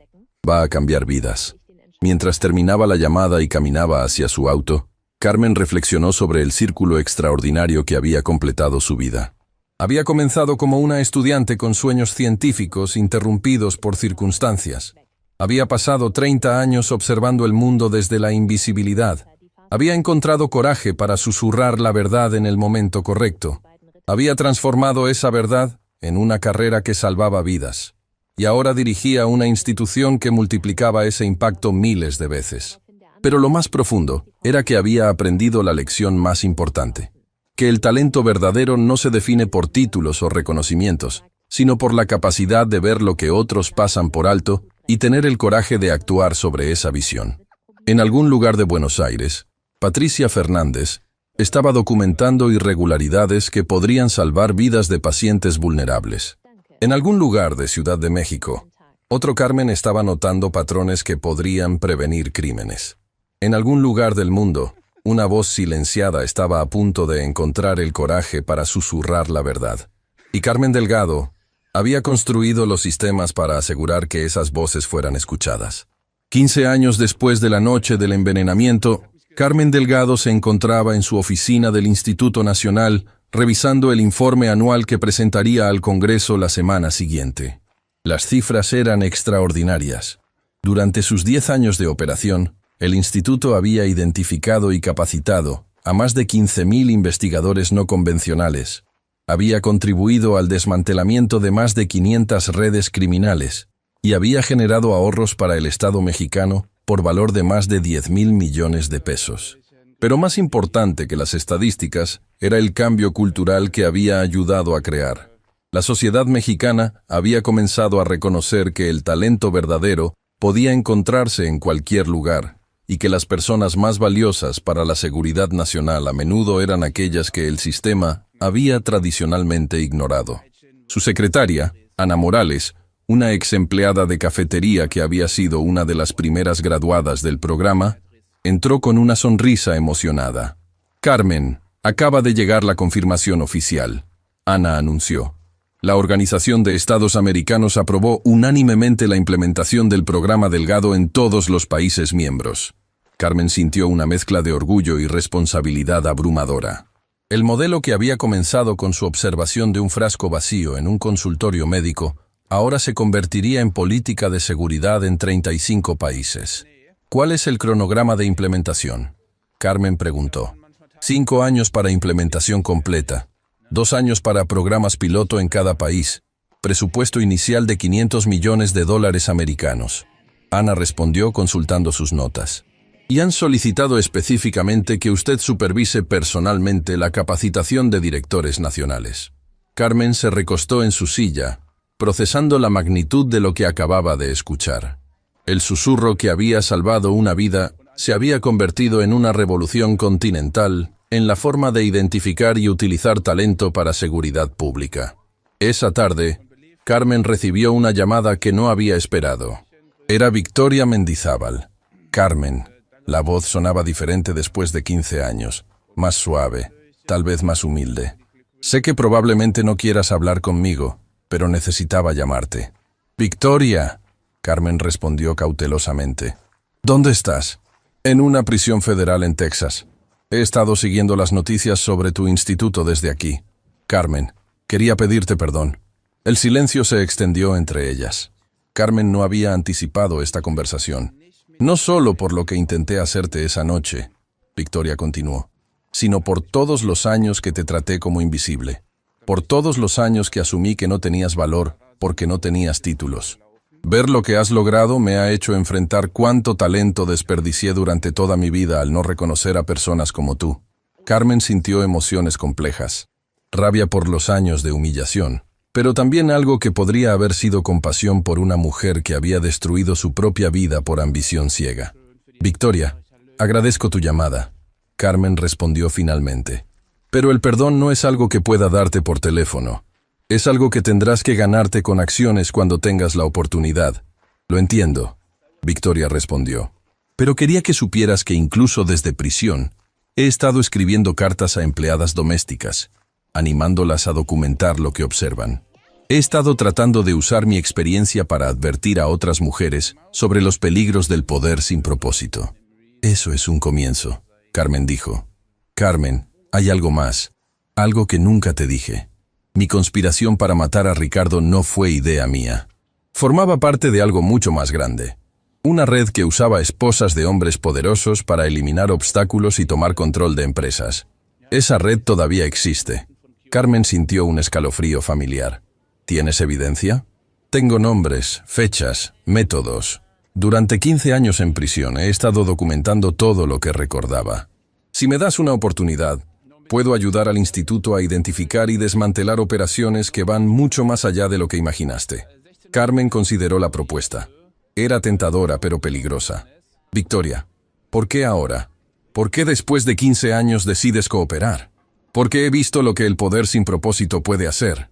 Speaker 1: va a cambiar vidas. Mientras terminaba la llamada y caminaba hacia su auto, Carmen reflexionó sobre el círculo extraordinario que había completado su vida. Había comenzado como una estudiante con sueños científicos interrumpidos por circunstancias. Había pasado 30 años observando el mundo desde la invisibilidad. Había encontrado coraje para susurrar la verdad en el momento correcto. Había transformado esa verdad en una carrera que salvaba vidas. Y ahora dirigía una institución que multiplicaba ese impacto miles de veces. Pero lo más profundo era que había aprendido la lección más importante. Que el talento verdadero no se define por títulos o reconocimientos, sino por la capacidad de ver lo que otros pasan por alto y tener el coraje de actuar sobre esa visión. En algún lugar de Buenos Aires, Patricia Fernández estaba documentando irregularidades que podrían salvar vidas de pacientes vulnerables. En algún lugar de Ciudad de México, otro Carmen estaba notando patrones que podrían prevenir crímenes. En algún lugar del mundo, una voz silenciada estaba a punto de encontrar el coraje para susurrar la verdad. Y Carmen Delgado Había construido los sistemas para asegurar que esas voces fueran escuchadas. 15 años después de la noche del envenenamiento, Carmen Delgado se encontraba en su oficina del Instituto Nacional revisando el informe anual que presentaría al Congreso la semana siguiente. Las cifras eran extraordinarias. Durante sus 10 años de operación, el instituto había identificado y capacitado a más de 15.000 investigadores no convencionales. Había contribuido al desmantelamiento de más de 500 redes criminales y había generado ahorros para el Estado mexicano por valor de más de 10.000 millones de pesos. Pero más importante que las estadísticas era el cambio cultural que había ayudado a crear. La sociedad mexicana había comenzado a reconocer que el talento verdadero podía encontrarse en cualquier lugar y que las personas más valiosas para la seguridad nacional a menudo eran aquellas que el sistema había tradicionalmente ignorado. Su secretaria, Ana Morales, una ex empleada de cafetería que había sido una de las primeras graduadas del programa, entró con una sonrisa emocionada. «Carmen, acaba de llegar la confirmación oficial», Ana anunció. La Organización de Estados Americanos aprobó unánimemente la implementación del programa Delgado en todos los países miembros. Carmen sintió una mezcla de orgullo y responsabilidad abrumadora. El modelo que había comenzado con su observación de un frasco vacío en un consultorio médico, ahora se convertiría en política de seguridad en 35 países. ¿Cuál es el cronograma de implementación?, Carmen preguntó. 5 años para implementación completa, 2 años para programas piloto en cada país, presupuesto inicial de $500 millones americanos. Ana respondió consultando sus notas. Y han solicitado específicamente que usted supervise personalmente la capacitación de directores nacionales. Carmen se recostó en su silla, procesando la magnitud de lo que acababa de escuchar. El susurro que había salvado una vida se había convertido en una revolución continental en la forma de identificar y utilizar talento para seguridad pública. Esa tarde, Carmen recibió una llamada que no había esperado. Era Victoria Mendizábal. Carmen. La voz sonaba diferente después de 15 años, más suave, tal vez más humilde. Sé que probablemente no quieras hablar conmigo, pero necesitaba llamarte. Victoria, Carmen respondió cautelosamente. ¿Dónde estás? En una prisión federal en Texas. He estado siguiendo las noticias sobre tu instituto desde aquí. Carmen, quería pedirte perdón. El silencio se extendió entre ellas. Carmen no había anticipado esta conversación. No solo por lo que intenté hacerte esa noche, Victoria continuó, sino por todos los años que te traté como invisible. Por todos los años que asumí que no tenías valor porque no tenías títulos. Ver lo que has logrado me ha hecho enfrentar cuánto talento desperdicié durante toda mi vida al no reconocer a personas como tú. Carmen sintió emociones complejas. Rabia por los años de humillación, pero también algo que podría haber sido compasión por una mujer que había destruido su propia vida por ambición ciega. Victoria, agradezco tu llamada. Carmen respondió finalmente. Pero el perdón no es algo que pueda darte por teléfono. Es algo que tendrás que ganarte con acciones cuando tengas la oportunidad. Lo entiendo, Victoria respondió. Pero quería que supieras que incluso desde prisión, he estado escribiendo cartas a empleadas domésticas, animándolas a documentar lo que observan. He estado tratando de usar mi experiencia para advertir a otras mujeres sobre los peligros del poder sin propósito. Eso es un comienzo, Carmen dijo. Carmen, hay algo más, algo que nunca te dije. Mi conspiración para matar a Ricardo no fue idea mía. Formaba parte de algo mucho más grande. Una red que usaba esposas de hombres poderosos para eliminar obstáculos y tomar control de empresas. Esa red todavía existe. Carmen sintió un escalofrío familiar. ¿Tienes evidencia? Tengo nombres, fechas, métodos. Durante 15 años en prisión he estado documentando todo lo que recordaba. Si me das una oportunidad, puedo ayudar al instituto a identificar y desmantelar operaciones que van mucho más allá de lo que imaginaste. Carmen consideró la propuesta. Era tentadora pero peligrosa. Victoria, ¿por qué ahora? ¿Por qué después de 15 años decides cooperar? Porque he visto lo que el poder sin propósito puede hacer.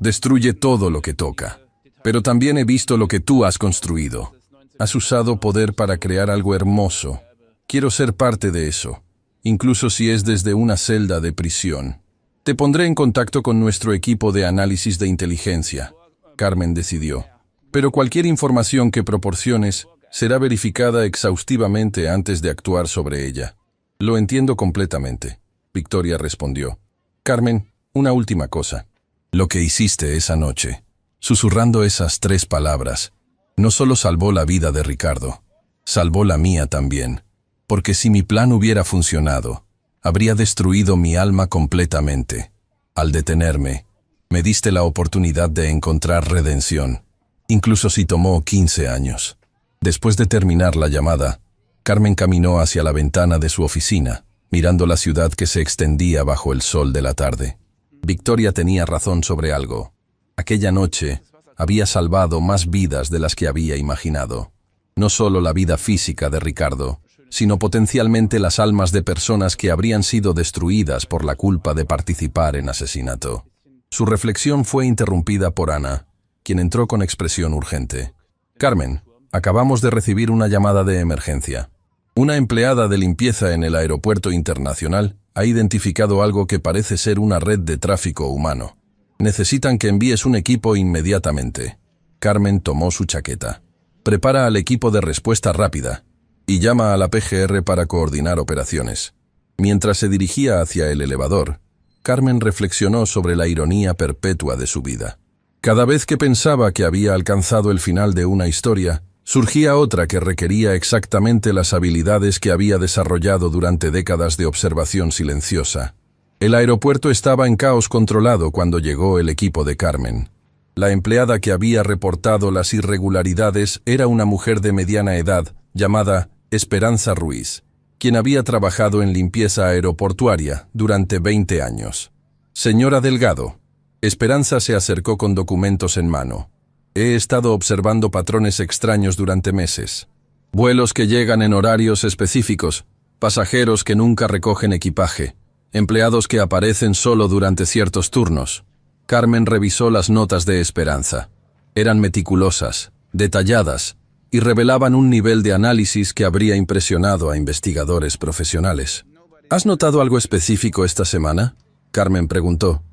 Speaker 1: Destruye todo lo que toca. Pero también he visto lo que tú has construido. Has usado poder para crear algo hermoso. Quiero ser parte de eso. Incluso si es desde una celda de prisión. Te pondré en contacto con nuestro equipo de análisis de inteligencia. Carmen decidió. Pero cualquier información que proporciones será verificada exhaustivamente antes de actuar sobre ella. Lo entiendo completamente, Victoria respondió. Carmen, una última cosa. Lo que hiciste esa noche, susurrando esas 3 palabras, no solo salvó la vida de Ricardo, salvó la mía también, porque si mi plan hubiera funcionado, habría destruido mi alma completamente. Al detenerme, me diste la oportunidad de encontrar redención, incluso si tomó 15 años. Después de terminar la llamada, Carmen caminó hacia la ventana de su oficina, mirando la ciudad que se extendía bajo el sol de la tarde. Victoria tenía razón sobre algo. Aquella noche había salvado más vidas de las que había imaginado. No solo la vida física de Ricardo, sino potencialmente las almas de personas que habrían sido destruidas por la culpa de participar en asesinato. Su reflexión fue interrumpida por Ana, quien entró con expresión urgente. Carmen, acabamos de recibir una llamada de emergencia. Una empleada de limpieza en el aeropuerto internacional ha identificado algo que parece ser una red de tráfico humano. Necesitan que envíes un equipo inmediatamente. Carmen tomó su chaqueta. Prepara al equipo de respuesta rápida y llama a la PGR para coordinar operaciones. Mientras se dirigía hacia el elevador, Carmen reflexionó sobre la ironía perpetua de su vida. Cada vez que pensaba que había alcanzado el final de una historia, surgía otra que requería exactamente las habilidades que había desarrollado durante décadas de observación silenciosa. El aeropuerto estaba en caos controlado cuando llegó el equipo de Carmen. La empleada que había reportado las irregularidades era una mujer de mediana edad llamada Esperanza Ruiz, quien había trabajado en limpieza aeroportuaria durante 20 años. Señora Delgado, Esperanza se acercó con documentos en mano. He estado observando patrones extraños durante meses. Vuelos que llegan en horarios específicos, pasajeros que nunca recogen equipaje, empleados que aparecen solo durante ciertos turnos. Carmen revisó las notas de Esperanza. Eran meticulosas, detalladas, y revelaban un nivel de análisis que habría impresionado a investigadores profesionales. ¿Has notado algo específico esta semana?, Carmen preguntó.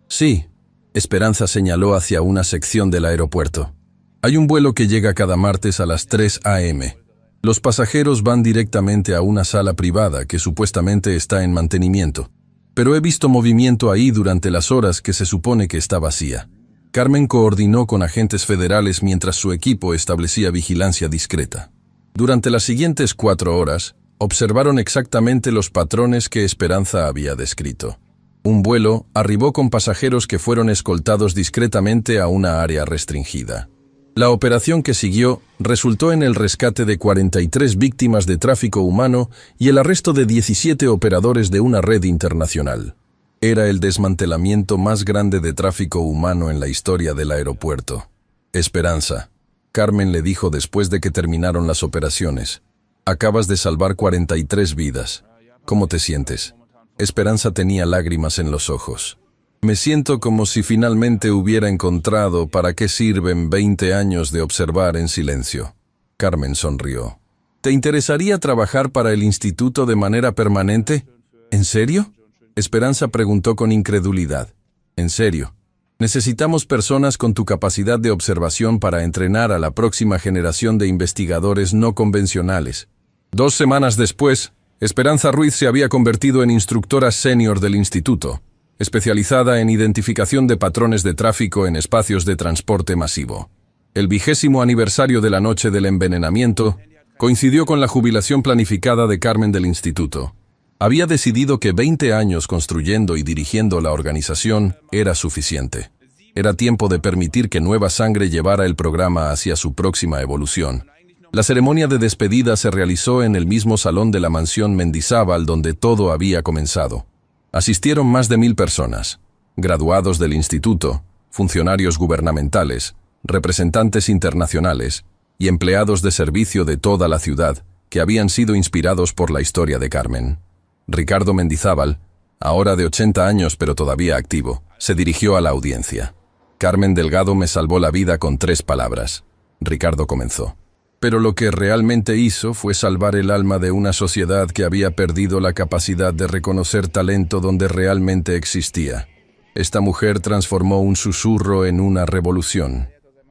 Speaker 1: Sí. Esperanza señaló hacia una sección del aeropuerto. Hay un vuelo que llega cada martes a las 3 a.m. Los pasajeros van directamente a una sala privada que supuestamente está en mantenimiento, pero he visto movimiento ahí durante las horas que se supone que está vacía. Carmen coordinó con agentes federales mientras su equipo establecía vigilancia discreta. Durante las siguientes 4 horas, observaron exactamente los patrones que Esperanza había descrito. Un vuelo arribó con pasajeros que fueron escoltados discretamente a una área restringida. La operación que siguió resultó en el rescate de 43 víctimas de tráfico humano y el arresto de 17 operadores de una red internacional. Era el desmantelamiento más grande de tráfico humano en la historia del aeropuerto. Esperanza, Carmen le dijo después de que terminaron las operaciones. Acabas de salvar 43 vidas. ¿Cómo te sientes? Esperanza tenía lágrimas en los ojos. Me siento como si finalmente hubiera encontrado para qué sirven 20 años de observar en silencio. Carmen sonrió. ¿Te interesaría trabajar para el instituto de manera permanente? ¿En serio?, Esperanza preguntó con incredulidad. En serio. Necesitamos personas con tu capacidad de observación para entrenar a la próxima generación de investigadores no convencionales. 2 semanas después, Esperanza Ruiz se había convertido en instructora senior del instituto, especializada en identificación de patrones de tráfico en espacios de transporte masivo. El 20º aniversario de la noche del envenenamiento coincidió con la jubilación planificada de Carmen del instituto. Había decidido que 20 años construyendo y dirigiendo la organización era suficiente. Era tiempo de permitir que nueva sangre llevara el programa hacia su próxima evolución. La ceremonia de despedida se realizó en el mismo salón de la mansión Mendizábal donde todo había comenzado. Asistieron más de 1000 personas, graduados del instituto, funcionarios gubernamentales, representantes internacionales y empleados de servicio de toda la ciudad que habían sido inspirados por la historia de Carmen. Ricardo Mendizábal, ahora de 80 años pero todavía activo, se dirigió a la audiencia. Carmen Delgado me salvó la vida con 3 palabras. Ricardo comenzó. Pero lo que realmente hizo fue salvar el alma de una sociedad que había perdido la capacidad de reconocer talento donde realmente existía. Esta mujer transformó un susurro en una revolución.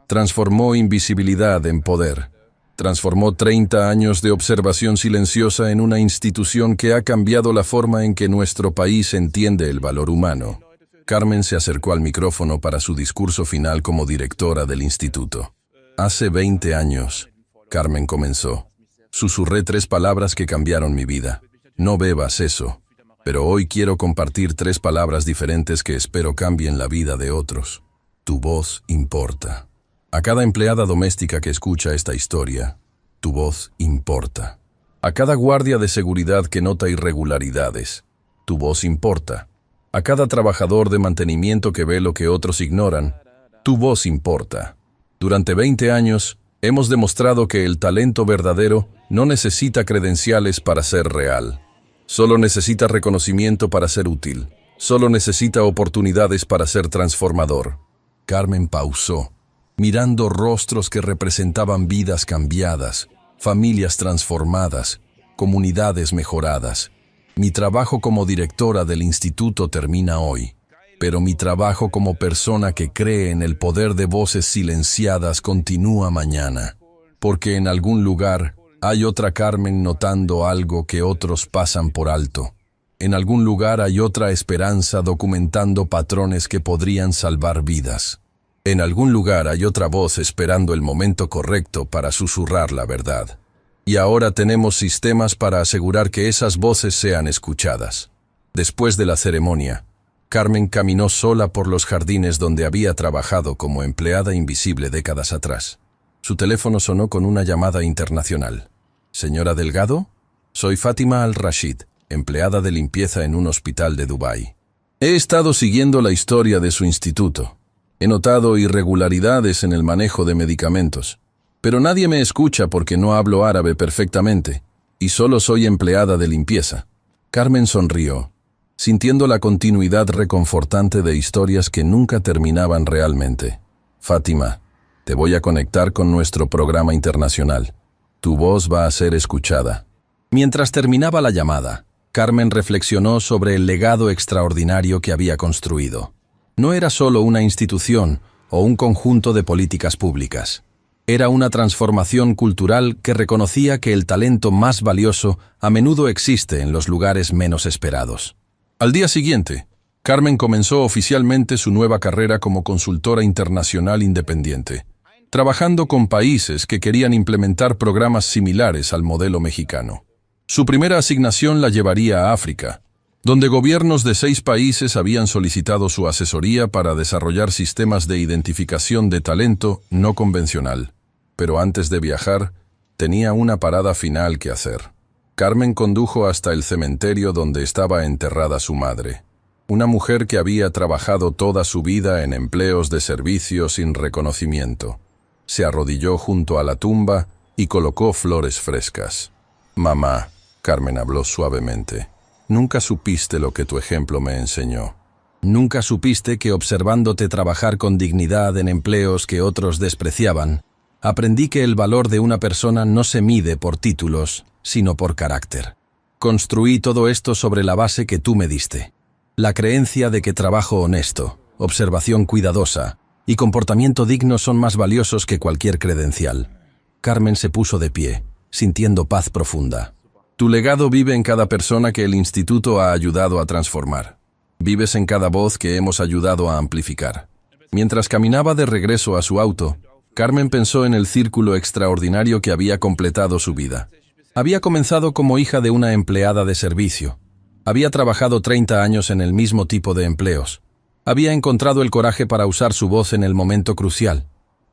Speaker 1: Transformó invisibilidad en poder. Transformó 30 años de observación silenciosa en una institución que ha cambiado la forma en que nuestro país entiende el valor humano. Carmen se acercó al micrófono para su discurso final como directora del instituto. Hace 20 años, Carmen comenzó. Susurré 3 palabras que cambiaron mi vida. No bebas eso. Pero hoy quiero compartir 3 palabras diferentes que espero cambien la vida de otros. Tu voz importa. A cada empleada doméstica que escucha esta historia, tu voz importa. A cada guardia de seguridad que nota irregularidades, tu voz importa. A cada trabajador de mantenimiento que ve lo que otros ignoran, tu voz importa. Durante 20 años, hemos demostrado que el talento verdadero no necesita credenciales para ser real. Solo necesita reconocimiento para ser útil. Solo necesita oportunidades para ser transformador. Carmen pausó, mirando rostros que representaban vidas cambiadas, familias transformadas, comunidades mejoradas. Mi trabajo como directora del instituto termina hoy, pero mi trabajo como persona que cree en el poder de voces silenciadas continúa mañana, porque en algún lugar hay otra Carmen notando algo que otros pasan por alto. En algún lugar hay otra esperanza documentando patrones que podrían salvar vidas. En algún lugar hay otra voz esperando el momento correcto para susurrar la verdad. Y ahora tenemos sistemas para asegurar que esas voces sean escuchadas. Después de la ceremonia, Carmen caminó sola por los jardines donde había trabajado como empleada invisible décadas atrás. Su teléfono sonó con una llamada internacional. «¿Señora Delgado? Soy Fátima Al-Rashid, empleada de limpieza en un hospital de Dubái. He estado siguiendo la historia de su instituto. He notado irregularidades en el manejo de medicamentos. Pero nadie me escucha porque no hablo árabe perfectamente, y solo soy empleada de limpieza». Carmen sonrió, sintiendo la continuidad reconfortante de historias que nunca terminaban realmente. «Fátima, te voy a conectar con nuestro programa internacional. Tu voz va a ser escuchada». Mientras terminaba la llamada, Carmen reflexionó sobre el legado extraordinario que había construido. No era solo una institución o un conjunto de políticas públicas. Era una transformación cultural que reconocía que el talento más valioso a menudo existe en los lugares menos esperados. Al día siguiente, Carmen comenzó oficialmente su nueva carrera como consultora internacional independiente, trabajando con países que querían implementar programas similares al modelo mexicano. Su primera asignación la llevaría a África, donde gobiernos de 6 países habían solicitado su asesoría para desarrollar sistemas de identificación de talento no convencional. Pero antes de viajar, tenía una parada final que hacer. Carmen condujo hasta el cementerio donde estaba enterrada su madre, una mujer que había trabajado toda su vida en empleos de servicio sin reconocimiento. Se arrodilló junto a la tumba y colocó flores frescas. «Mamá», Carmen habló suavemente, «nunca supiste lo que tu ejemplo me enseñó. Nunca supiste que observándote trabajar con dignidad en empleos que otros despreciaban, aprendí que el valor de una persona no se mide por títulos, sino por carácter. Construí todo esto sobre la base que tú me diste. La creencia de que trabajo honesto, observación cuidadosa y comportamiento digno son más valiosos que cualquier credencial». Carmen se puso de pie, sintiendo paz profunda. «Tu legado vive en cada persona que el instituto ha ayudado a transformar. Vives en cada voz que hemos ayudado a amplificar». Mientras caminaba de regreso a su auto, Carmen pensó en el círculo extraordinario que había completado su vida. Había comenzado como hija de una empleada de servicio. Había trabajado 30 años en el mismo tipo de empleos. Había encontrado el coraje para usar su voz en el momento crucial.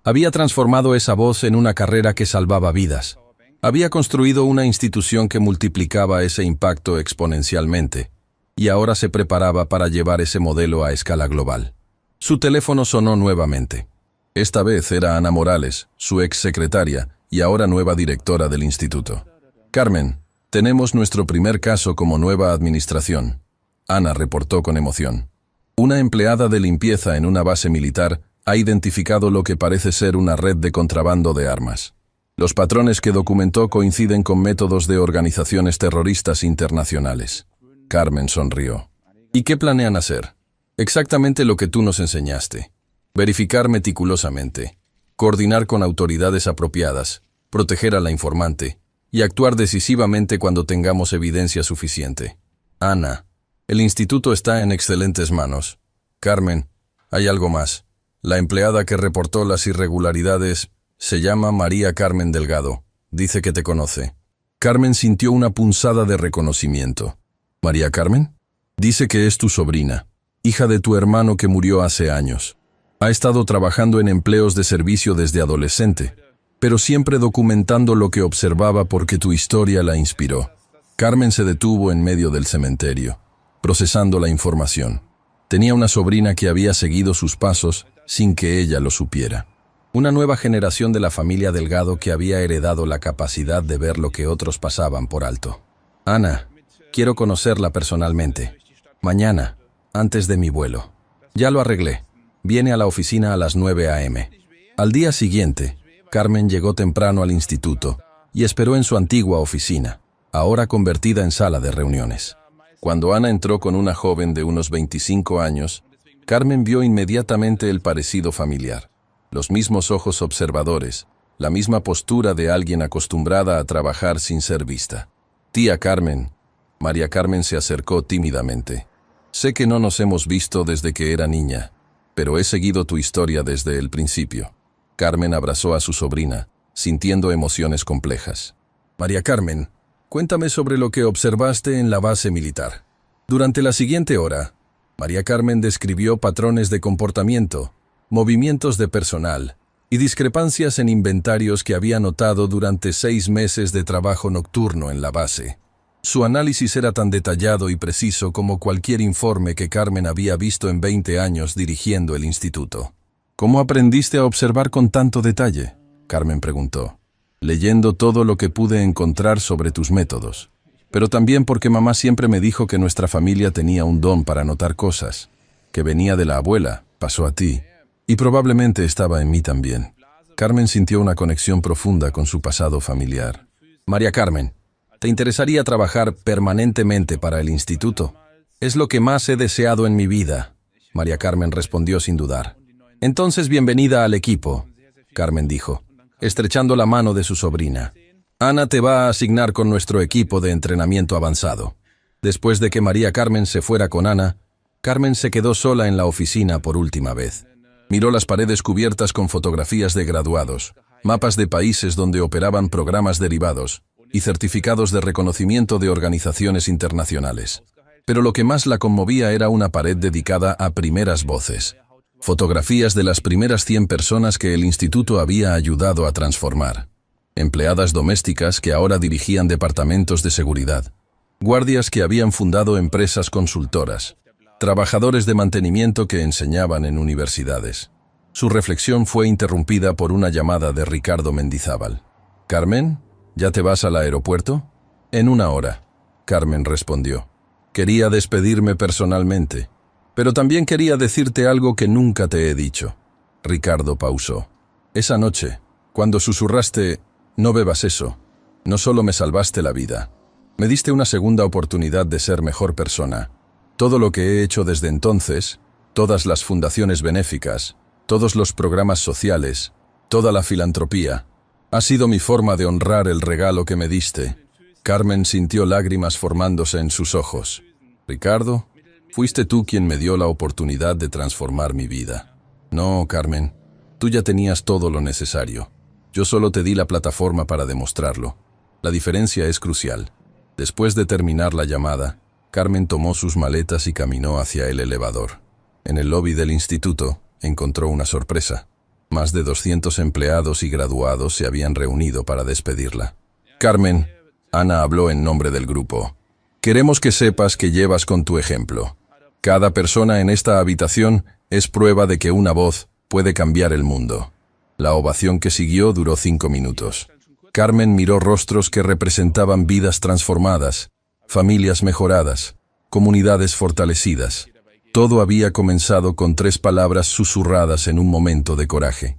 Speaker 1: Había transformado esa voz en una carrera que salvaba vidas. Había construido una institución que multiplicaba ese impacto exponencialmente, y ahora se preparaba para llevar ese modelo a escala global. Su teléfono sonó nuevamente. Esta vez era Ana Morales, su ex secretaria y ahora nueva directora del instituto. «Carmen, tenemos nuestro primer caso como nueva administración», Ana reportó con emoción. «Una empleada de limpieza en una base militar ha identificado lo que parece ser una red de contrabando de armas. Los patrones que documentó coinciden con métodos de organizaciones terroristas internacionales». Carmen sonrió. «¿Y qué planean hacer?» «Exactamente lo que tú nos enseñaste. Verificar meticulosamente. coordinar con autoridades apropiadas, proteger a la informante y actuar decisivamente cuando tengamos evidencia suficiente. Ana, el instituto está en excelentes manos. Carmen, hay algo más. La empleada que reportó las irregularidades se llama María Carmen Delgado. Dice que te conoce. Carmen sintió una punzada de reconocimiento. ¿María Carmen? Dice que es tu sobrina, hija de tu hermano que murió hace años. Ha estado trabajando en empleos de servicio desde adolescente, pero siempre documentando lo que observaba porque tu historia la inspiró. Carmen se detuvo en medio del cementerio, procesando la información. Tenía una sobrina que había seguido sus pasos sin que ella lo supiera. Una nueva generación de la familia Delgado que había heredado la capacidad de ver lo que otros pasaban por alto. Ana, quiero conocerla personalmente. Mañana, antes de mi vuelo. Ya lo arreglé. Viene a la oficina a las 9 a.m. Al día siguiente, Carmen llegó temprano al instituto y esperó en su antigua oficina, ahora convertida en sala de reuniones. Cuando Ana entró con una joven de unos 25 años, Carmen vio inmediatamente el parecido familiar. Los mismos ojos observadores, la misma postura de alguien acostumbrada a trabajar sin ser vista. Tía Carmen. María Carmen se acercó tímidamente. Sé que no nos hemos visto desde que era niña, pero he seguido tu historia desde el principio. Carmen abrazó a su sobrina, sintiendo emociones complejas. María Carmen, cuéntame sobre lo que observaste en la base militar. Durante la siguiente hora, María Carmen describió patrones de comportamiento, movimientos de personal y discrepancias en inventarios que había notado durante 6 meses de trabajo nocturno en la base. Su análisis era tan detallado y preciso como cualquier informe que Carmen había visto en 20 años dirigiendo el instituto. ¿Cómo aprendiste a observar con tanto detalle?, Carmen preguntó. Leyendo todo lo que pude encontrar sobre tus métodos. Pero también porque mamá siempre me dijo que nuestra familia tenía un don para notar cosas, que venía de la abuela, pasó a ti, y probablemente estaba en mí también. Carmen sintió una conexión profunda con su pasado familiar. María Carmen, ¿te interesaría trabajar permanentemente para el instituto? Es lo que más he deseado en mi vida, María Carmen respondió sin dudar. Entonces bienvenida al equipo, Carmen dijo, estrechando la mano de su sobrina. Ana te va a asignar con nuestro equipo de entrenamiento avanzado. Después de que María Carmen se fuera con Ana, Carmen se quedó sola en la oficina por última vez. Miró las paredes cubiertas con fotografías de graduados, mapas de países donde operaban programas derivados y certificados de reconocimiento de organizaciones internacionales. Pero lo que más la conmovía era una pared dedicada a primeras voces. Fotografías de las primeras 100 personas que el instituto había ayudado a transformar. Empleadas domésticas que ahora dirigían departamentos de seguridad. Guardias que habían fundado empresas consultoras. Trabajadores de mantenimiento que enseñaban en universidades. Su reflexión fue interrumpida por una llamada de Ricardo Mendizábal. «Carmen, ¿ya te vas al aeropuerto?» «En 1 hora», Carmen respondió. «Quería despedirme personalmente, pero también quería decirte algo que nunca te he dicho». Ricardo pausó. «Esa noche, cuando susurraste, no bebas eso, no solo me salvaste la vida, me diste una segunda oportunidad de ser mejor persona. Todo lo que he hecho desde entonces, todas las fundaciones benéficas, todos los programas sociales, toda la filantropía, ha sido mi forma de honrar el regalo que me diste». Carmen sintió lágrimas formándose en sus ojos. «Ricardo, fuiste tú quien me dio la oportunidad de transformar mi vida». «No, Carmen, tú ya tenías todo lo necesario. Yo solo te di la plataforma para demostrarlo. La diferencia es crucial». Después de terminar la llamada, Carmen tomó sus maletas y caminó hacia el elevador. En el lobby del instituto, encontró una sorpresa. Más de 200 empleados y graduados se habían reunido para despedirla. «Carmen», Ana habló en nombre del grupo, «queremos que sepas que llevas con tu ejemplo. Cada persona en esta habitación es prueba de que una voz puede cambiar el mundo». La ovación que siguió duró 5 minutos. Carmen miró rostros que representaban vidas transformadas, familias mejoradas, comunidades fortalecidas. Todo había comenzado con 3 palabras susurradas en un momento de coraje.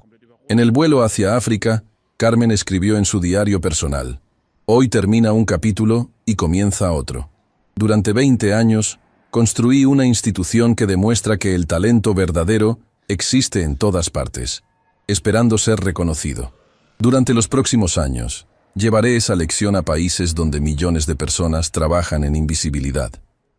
Speaker 1: En el vuelo hacia África, Carmen escribió en su diario personal: «Hoy termina un capítulo y comienza otro. Durante 20 años, construí una institución que demuestra que el talento verdadero existe en todas partes. esperando ser reconocido. Durante los próximos años, llevaré esa lección a países donde millones de personas trabajan en invisibilidad,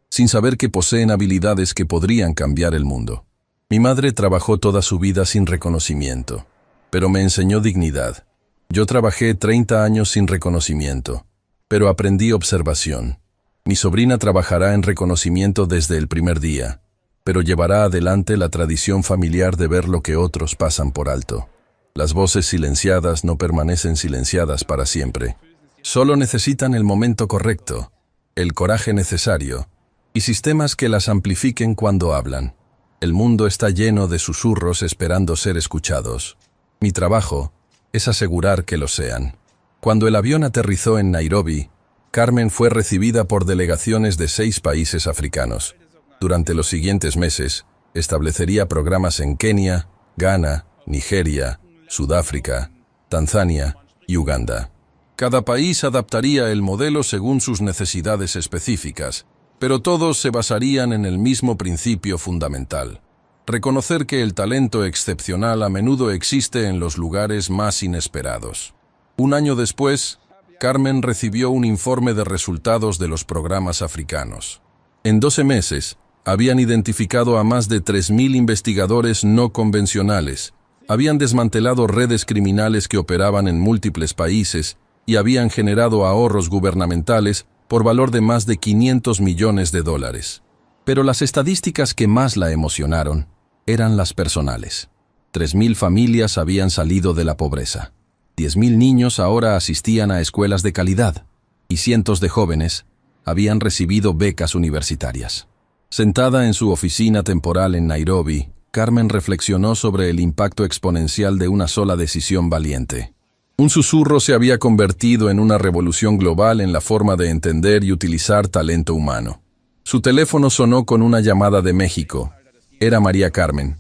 Speaker 1: sin saber que poseen habilidades que podrían cambiar el mundo. Mi madre trabajó toda su vida sin reconocimiento, pero me enseñó dignidad. Yo trabajé 30 años sin reconocimiento, pero aprendí observación. Mi sobrina trabajará en reconocimiento desde el primer día, pero llevará adelante la tradición familiar de ver lo que otros pasan por alto. Las voces silenciadas no permanecen silenciadas para siempre. Solo necesitan el momento correcto, el coraje necesario, y sistemas que las amplifiquen cuando hablan. El mundo está lleno de susurros esperando ser escuchados. Mi trabajo es asegurar que lo sean. Cuando el avión aterrizó en Nairobi, Carmen fue recibida por delegaciones de 6 países africanos. Durante los siguientes meses, establecería programas en Kenia, Ghana, Nigeria, Sudáfrica, Tanzania y Uganda. Cada país adaptaría el modelo según sus necesidades específicas, pero todos se basarían en el mismo principio fundamental: reconocer que el talento excepcional a menudo existe en los lugares más inesperados. Un año después, Carmen recibió un informe de resultados de los programas africanos. En 12 meses, habían identificado a más de 3.000 investigadores no convencionales, habían desmantelado redes criminales que operaban en múltiples países y habían generado ahorros gubernamentales por valor de más de $500 millones. Pero las estadísticas que más la emocionaron eran las personales. 3.000 familias habían salido de la pobreza. 10.000 niños ahora asistían a escuelas de calidad y cientos de jóvenes habían recibido becas universitarias. Sentada en su oficina temporal en Nairobi, Carmen reflexionó sobre el impacto exponencial de una sola decisión valiente. Un susurro se había convertido en una revolución global en la forma de entender y utilizar talento humano. Su teléfono sonó con una llamada de México. Era María Carmen.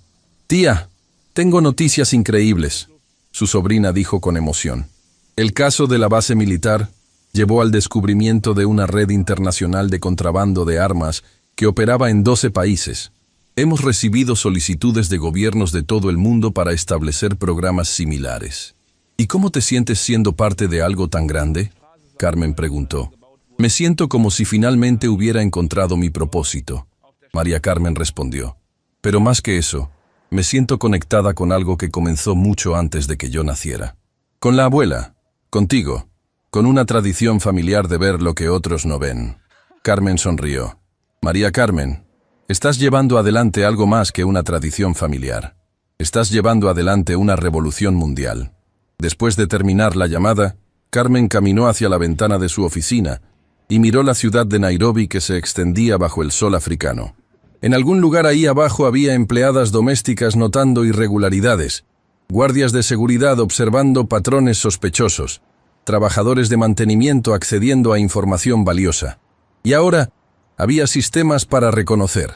Speaker 1: «Tía, tengo noticias increíbles», su sobrina dijo con emoción. El caso de la base militar llevó al descubrimiento de una red internacional de contrabando de armas que operaba en 12 países. Hemos recibido solicitudes de gobiernos de todo el mundo para establecer programas similares. ¿Y cómo te sientes siendo parte de algo tan grande?, Carmen preguntó. Me siento como si finalmente hubiera encontrado mi propósito, María Carmen respondió. Pero más que eso, me siento conectada con algo que comenzó mucho antes de que yo naciera. Con la abuela, contigo, con una tradición familiar de ver lo que otros no ven. Carmen sonrió. María Carmen, estás llevando adelante algo más que una tradición familiar. Estás llevando adelante una revolución mundial. Después de terminar la llamada, Carmen caminó hacia la ventana de su oficina y miró la ciudad de Nairobi que se extendía bajo el sol africano. En algún lugar ahí abajo había empleadas domésticas notando irregularidades, guardias de seguridad observando patrones sospechosos, trabajadores de mantenimiento accediendo a información valiosa. Y ahora había sistemas para reconocer,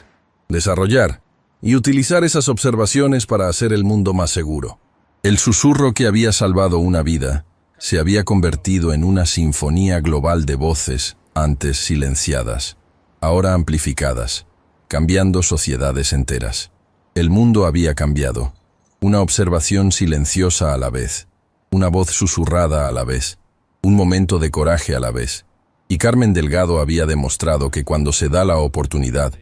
Speaker 1: desarrollar y utilizar esas observaciones para hacer el mundo más seguro. El susurro que había salvado una vida se había convertido en una sinfonía global de voces antes silenciadas, ahora amplificadas, cambiando sociedades enteras. El mundo había cambiado. Una observación silenciosa a la vez, una voz susurrada a la vez, un momento de coraje a la vez. Y Carmen Delgado había demostrado que cuando se da la oportunidad,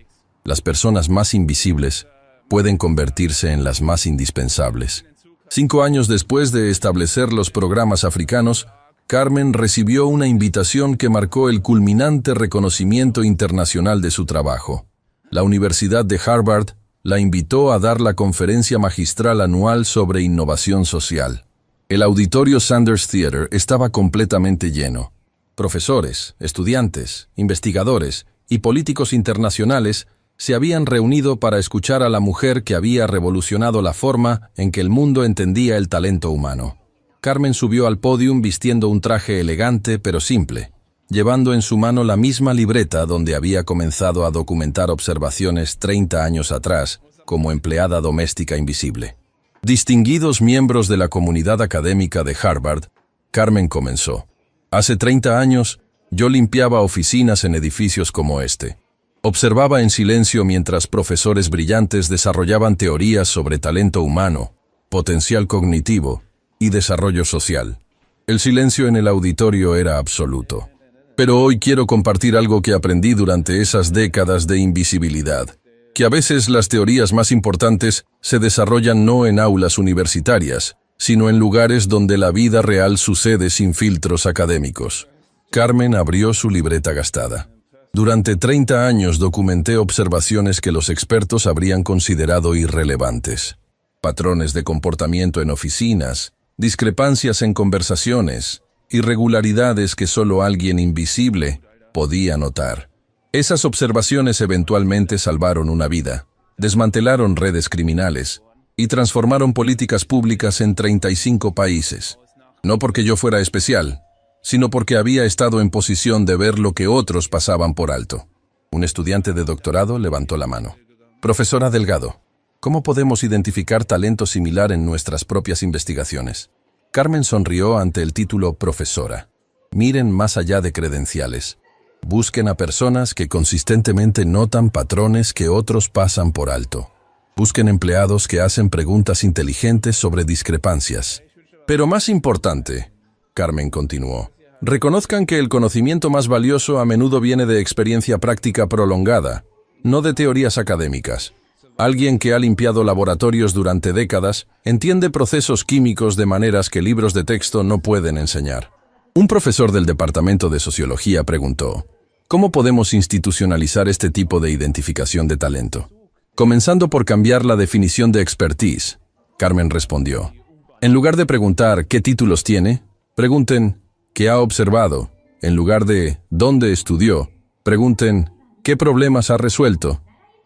Speaker 1: las personas más invisibles pueden convertirse en las más indispensables. 5 años después de establecer los programas africanos, Carmen recibió una invitación que marcó el culminante reconocimiento internacional de su trabajo. La Universidad de Harvard la invitó a dar la conferencia magistral anual sobre innovación social. El auditorio Sanders Theater estaba completamente lleno. Profesores, estudiantes, investigadores y políticos internacionales se habían reunido para escuchar a la mujer que había revolucionado la forma en que el mundo entendía el talento humano. Carmen subió al pódium vistiendo un traje elegante pero simple, llevando en su mano la misma libreta donde había comenzado a documentar observaciones 30 años atrás como empleada doméstica invisible. Distinguidos miembros de la comunidad académica de Harvard, Carmen comenzó. Hace 30 años, yo limpiaba oficinas en edificios como este. Observaba en silencio mientras profesores brillantes desarrollaban teorías sobre talento humano, potencial cognitivo y desarrollo social. El silencio en el auditorio era absoluto. Pero hoy quiero compartir algo que aprendí durante esas décadas de invisibilidad, que a veces las teorías más importantes se desarrollan no en aulas universitarias, sino en lugares donde la vida real sucede sin filtros académicos. Carmen abrió su libreta gastada. Durante 30 años documenté observaciones que los expertos habrían considerado irrelevantes. Patrones de comportamiento en oficinas, discrepancias en conversaciones, irregularidades que solo alguien invisible podía notar. Esas observaciones eventualmente salvaron una vida, desmantelaron redes criminales y transformaron políticas públicas en 35 países. No porque yo fuera especial, sino porque había estado en posición de ver lo que otros pasaban por alto. Un estudiante de doctorado levantó la mano. Profesora Delgado, ¿cómo podemos identificar talento similar en nuestras propias investigaciones? Carmen sonrió ante el título profesora. Miren más allá de credenciales. Busquen a personas que consistentemente notan patrones que otros pasan por alto. Busquen empleados que hacen preguntas inteligentes sobre discrepancias. Pero más importante, Carmen continuó, reconozcan que el conocimiento más valioso a menudo viene de experiencia práctica prolongada, no de teorías académicas. Alguien que ha limpiado laboratorios durante décadas entiende procesos químicos de maneras que libros de texto no pueden enseñar. Un profesor del Departamento de Sociología preguntó, ¿cómo podemos institucionalizar este tipo de identificación de talento? Comenzando por cambiar la definición de expertise, Carmen respondió. En lugar de preguntar ¿qué títulos tiene?, pregunten ¿qué ha observado? En lugar de ¿dónde estudió?, pregunten ¿qué problemas ha resuelto?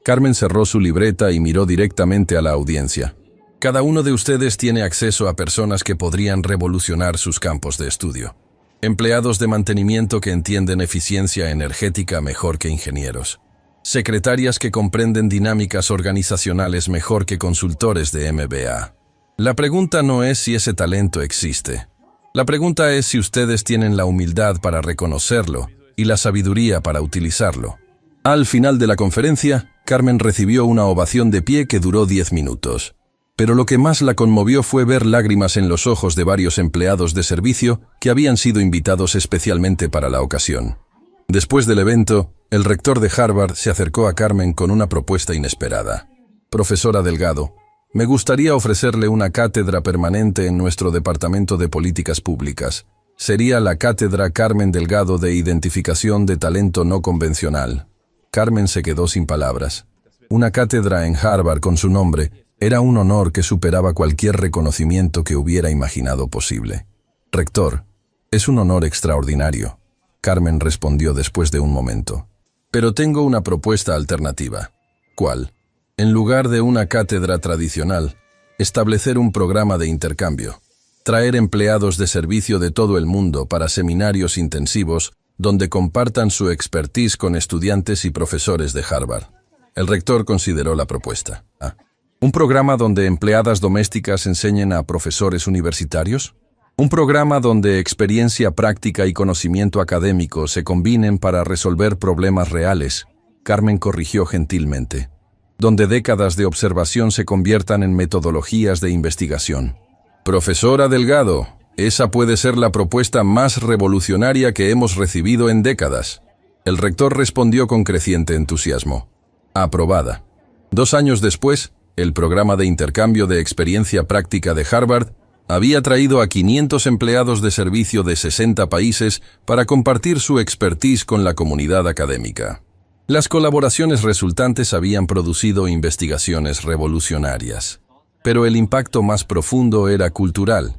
Speaker 1: Carmen cerró su libreta y miró directamente a la audiencia. Cada uno de ustedes tiene acceso a personas que podrían revolucionar sus campos de estudio. Empleados de mantenimiento que entienden eficiencia energética mejor que ingenieros. Secretarias que comprenden dinámicas organizacionales mejor que consultores de MBA. La pregunta no es si ese talento existe. La pregunta es si ustedes tienen la humildad para reconocerlo y la sabiduría para utilizarlo. Al final de la conferencia, Carmen recibió una ovación de pie que duró 10 minutos. Pero lo que más la conmovió fue ver lágrimas en los ojos de varios empleados de servicio que habían sido invitados especialmente para la ocasión. Después del evento, el rector de Harvard se acercó a Carmen con una propuesta inesperada. Profesora Delgado, me gustaría ofrecerle una cátedra permanente en nuestro Departamento de Políticas Públicas. Sería la Cátedra Carmen Delgado de Identificación de Talento No Convencional. Carmen se quedó sin palabras. Una cátedra en Harvard con su nombre era un honor que superaba cualquier reconocimiento que hubiera imaginado posible. Rector, es un honor extraordinario, Carmen respondió después de un momento. Pero tengo una propuesta alternativa. ¿Cuál? En lugar de una cátedra tradicional, establecer un programa de intercambio. Traer empleados de servicio de todo el mundo para seminarios intensivos donde compartan su expertise con estudiantes y profesores de Harvard. El rector consideró la propuesta. ¿Un programa donde empleadas domésticas enseñen a profesores universitarios? ¿Un programa donde experiencia práctica y conocimiento académico se combinen para resolver problemas reales? Carmen corrigió gentilmente. Donde décadas de observación se conviertan en metodologías de investigación. Profesora Delgado, esa puede ser la propuesta más revolucionaria que hemos recibido en décadas. El rector respondió con creciente entusiasmo. Aprobada. 2 años después, el programa de intercambio de experiencia práctica de Harvard había traído a 500 empleados de servicio de 60 países para compartir su expertise con la comunidad académica. Las colaboraciones resultantes habían producido investigaciones revolucionarias. Pero el impacto más profundo era cultural.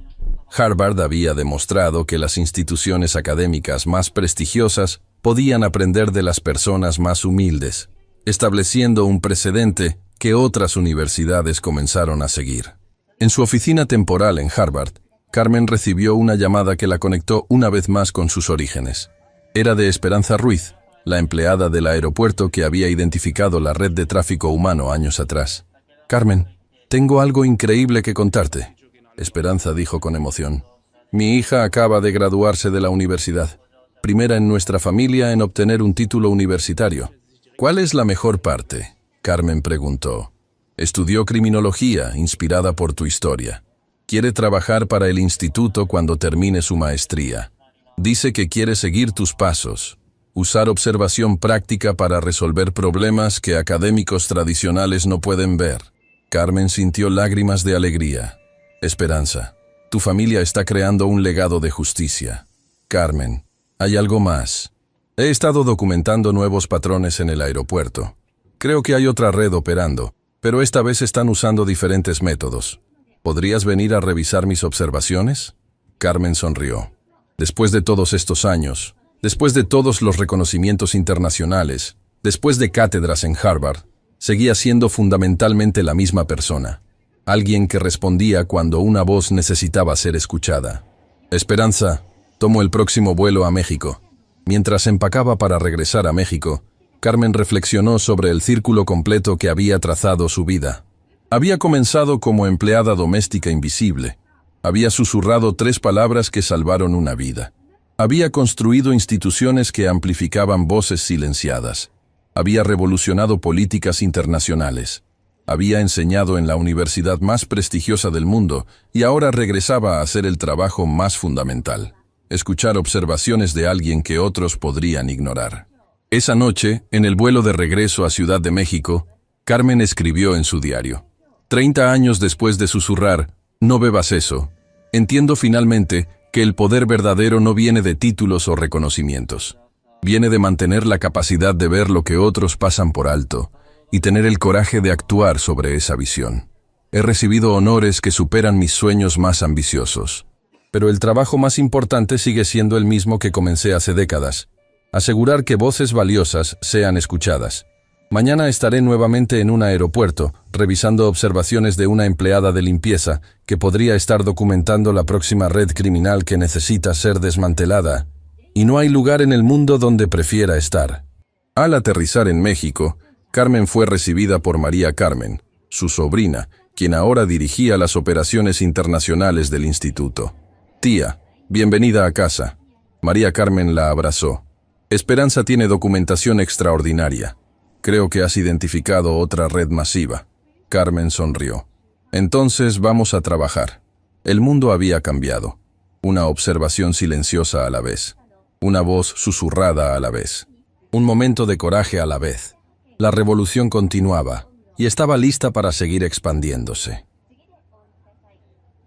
Speaker 1: Harvard había demostrado que las instituciones académicas más prestigiosas podían aprender de las personas más humildes, estableciendo un precedente que otras universidades comenzaron a seguir. En su oficina temporal en Harvard, Carmen recibió una llamada que la conectó una vez más con sus orígenes. Era de Esperanza Ruiz, la empleada del aeropuerto que había identificado la red de tráfico humano años atrás. Carmen, tengo algo increíble que contarte, Esperanza dijo con emoción. Mi hija acaba de graduarse de la universidad, primera en nuestra familia en obtener un título universitario. ¿Cuál es la mejor parte?, Carmen preguntó. Estudió criminología, inspirada por tu historia. Quiere trabajar para el instituto cuando termine su maestría. Dice que quiere seguir tus pasos, usar observación práctica para resolver problemas que académicos tradicionales no pueden ver. Carmen sintió lágrimas de alegría. Esperanza, tu familia está creando un legado de justicia. Carmen, hay algo más. He estado documentando nuevos patrones en el aeropuerto. Creo que hay otra red operando, pero esta vez están usando diferentes métodos. ¿Podrías venir a revisar mis observaciones? Carmen sonrió. Después de todos estos años, después de todos los reconocimientos internacionales, después de cátedras en Harvard, seguía siendo fundamentalmente la misma persona. Alguien que respondía cuando una voz necesitaba ser escuchada. Esperanza, tomo el próximo vuelo a México. Mientras empacaba para regresar a México, Carmen reflexionó sobre el círculo completo que había trazado su vida. Había comenzado como empleada doméstica invisible. Había susurrado 3 palabras que salvaron una vida. Había construido instituciones que amplificaban voces silenciadas. Había revolucionado políticas internacionales. Había enseñado en la universidad más prestigiosa del mundo y ahora regresaba a hacer el trabajo más fundamental: escuchar observaciones de alguien que otros podrían ignorar. Esa noche, en el vuelo de regreso a Ciudad de México, Carmen escribió en su diario: 30 años después de susurrar, no bebas eso. Entiendo finalmente que el poder verdadero no viene de títulos o reconocimientos. Viene de mantener la capacidad de ver lo que otros pasan por alto y tener el coraje de actuar sobre esa visión. He recibido honores que superan mis sueños más ambiciosos. Pero el trabajo más importante sigue siendo el mismo que comencé hace décadas: asegurar que voces valiosas sean escuchadas. Mañana estaré nuevamente en un aeropuerto, revisando observaciones de una empleada de limpieza que podría estar documentando la próxima red criminal que necesita ser desmantelada. Y no hay lugar en el mundo donde prefiera estar. Al aterrizar en México, Carmen fue recibida por María Carmen, su sobrina, quien ahora dirigía las operaciones internacionales del instituto. Tía, bienvenida a casa. María Carmen la abrazó. Esperanza tiene documentación extraordinaria. Creo que has identificado otra red masiva. Carmen sonrió. Entonces vamos a trabajar. El mundo había cambiado. Una observación silenciosa a la vez. Una voz susurrada a la vez. Un momento de coraje a la vez. La revolución continuaba y estaba lista para seguir expandiéndose.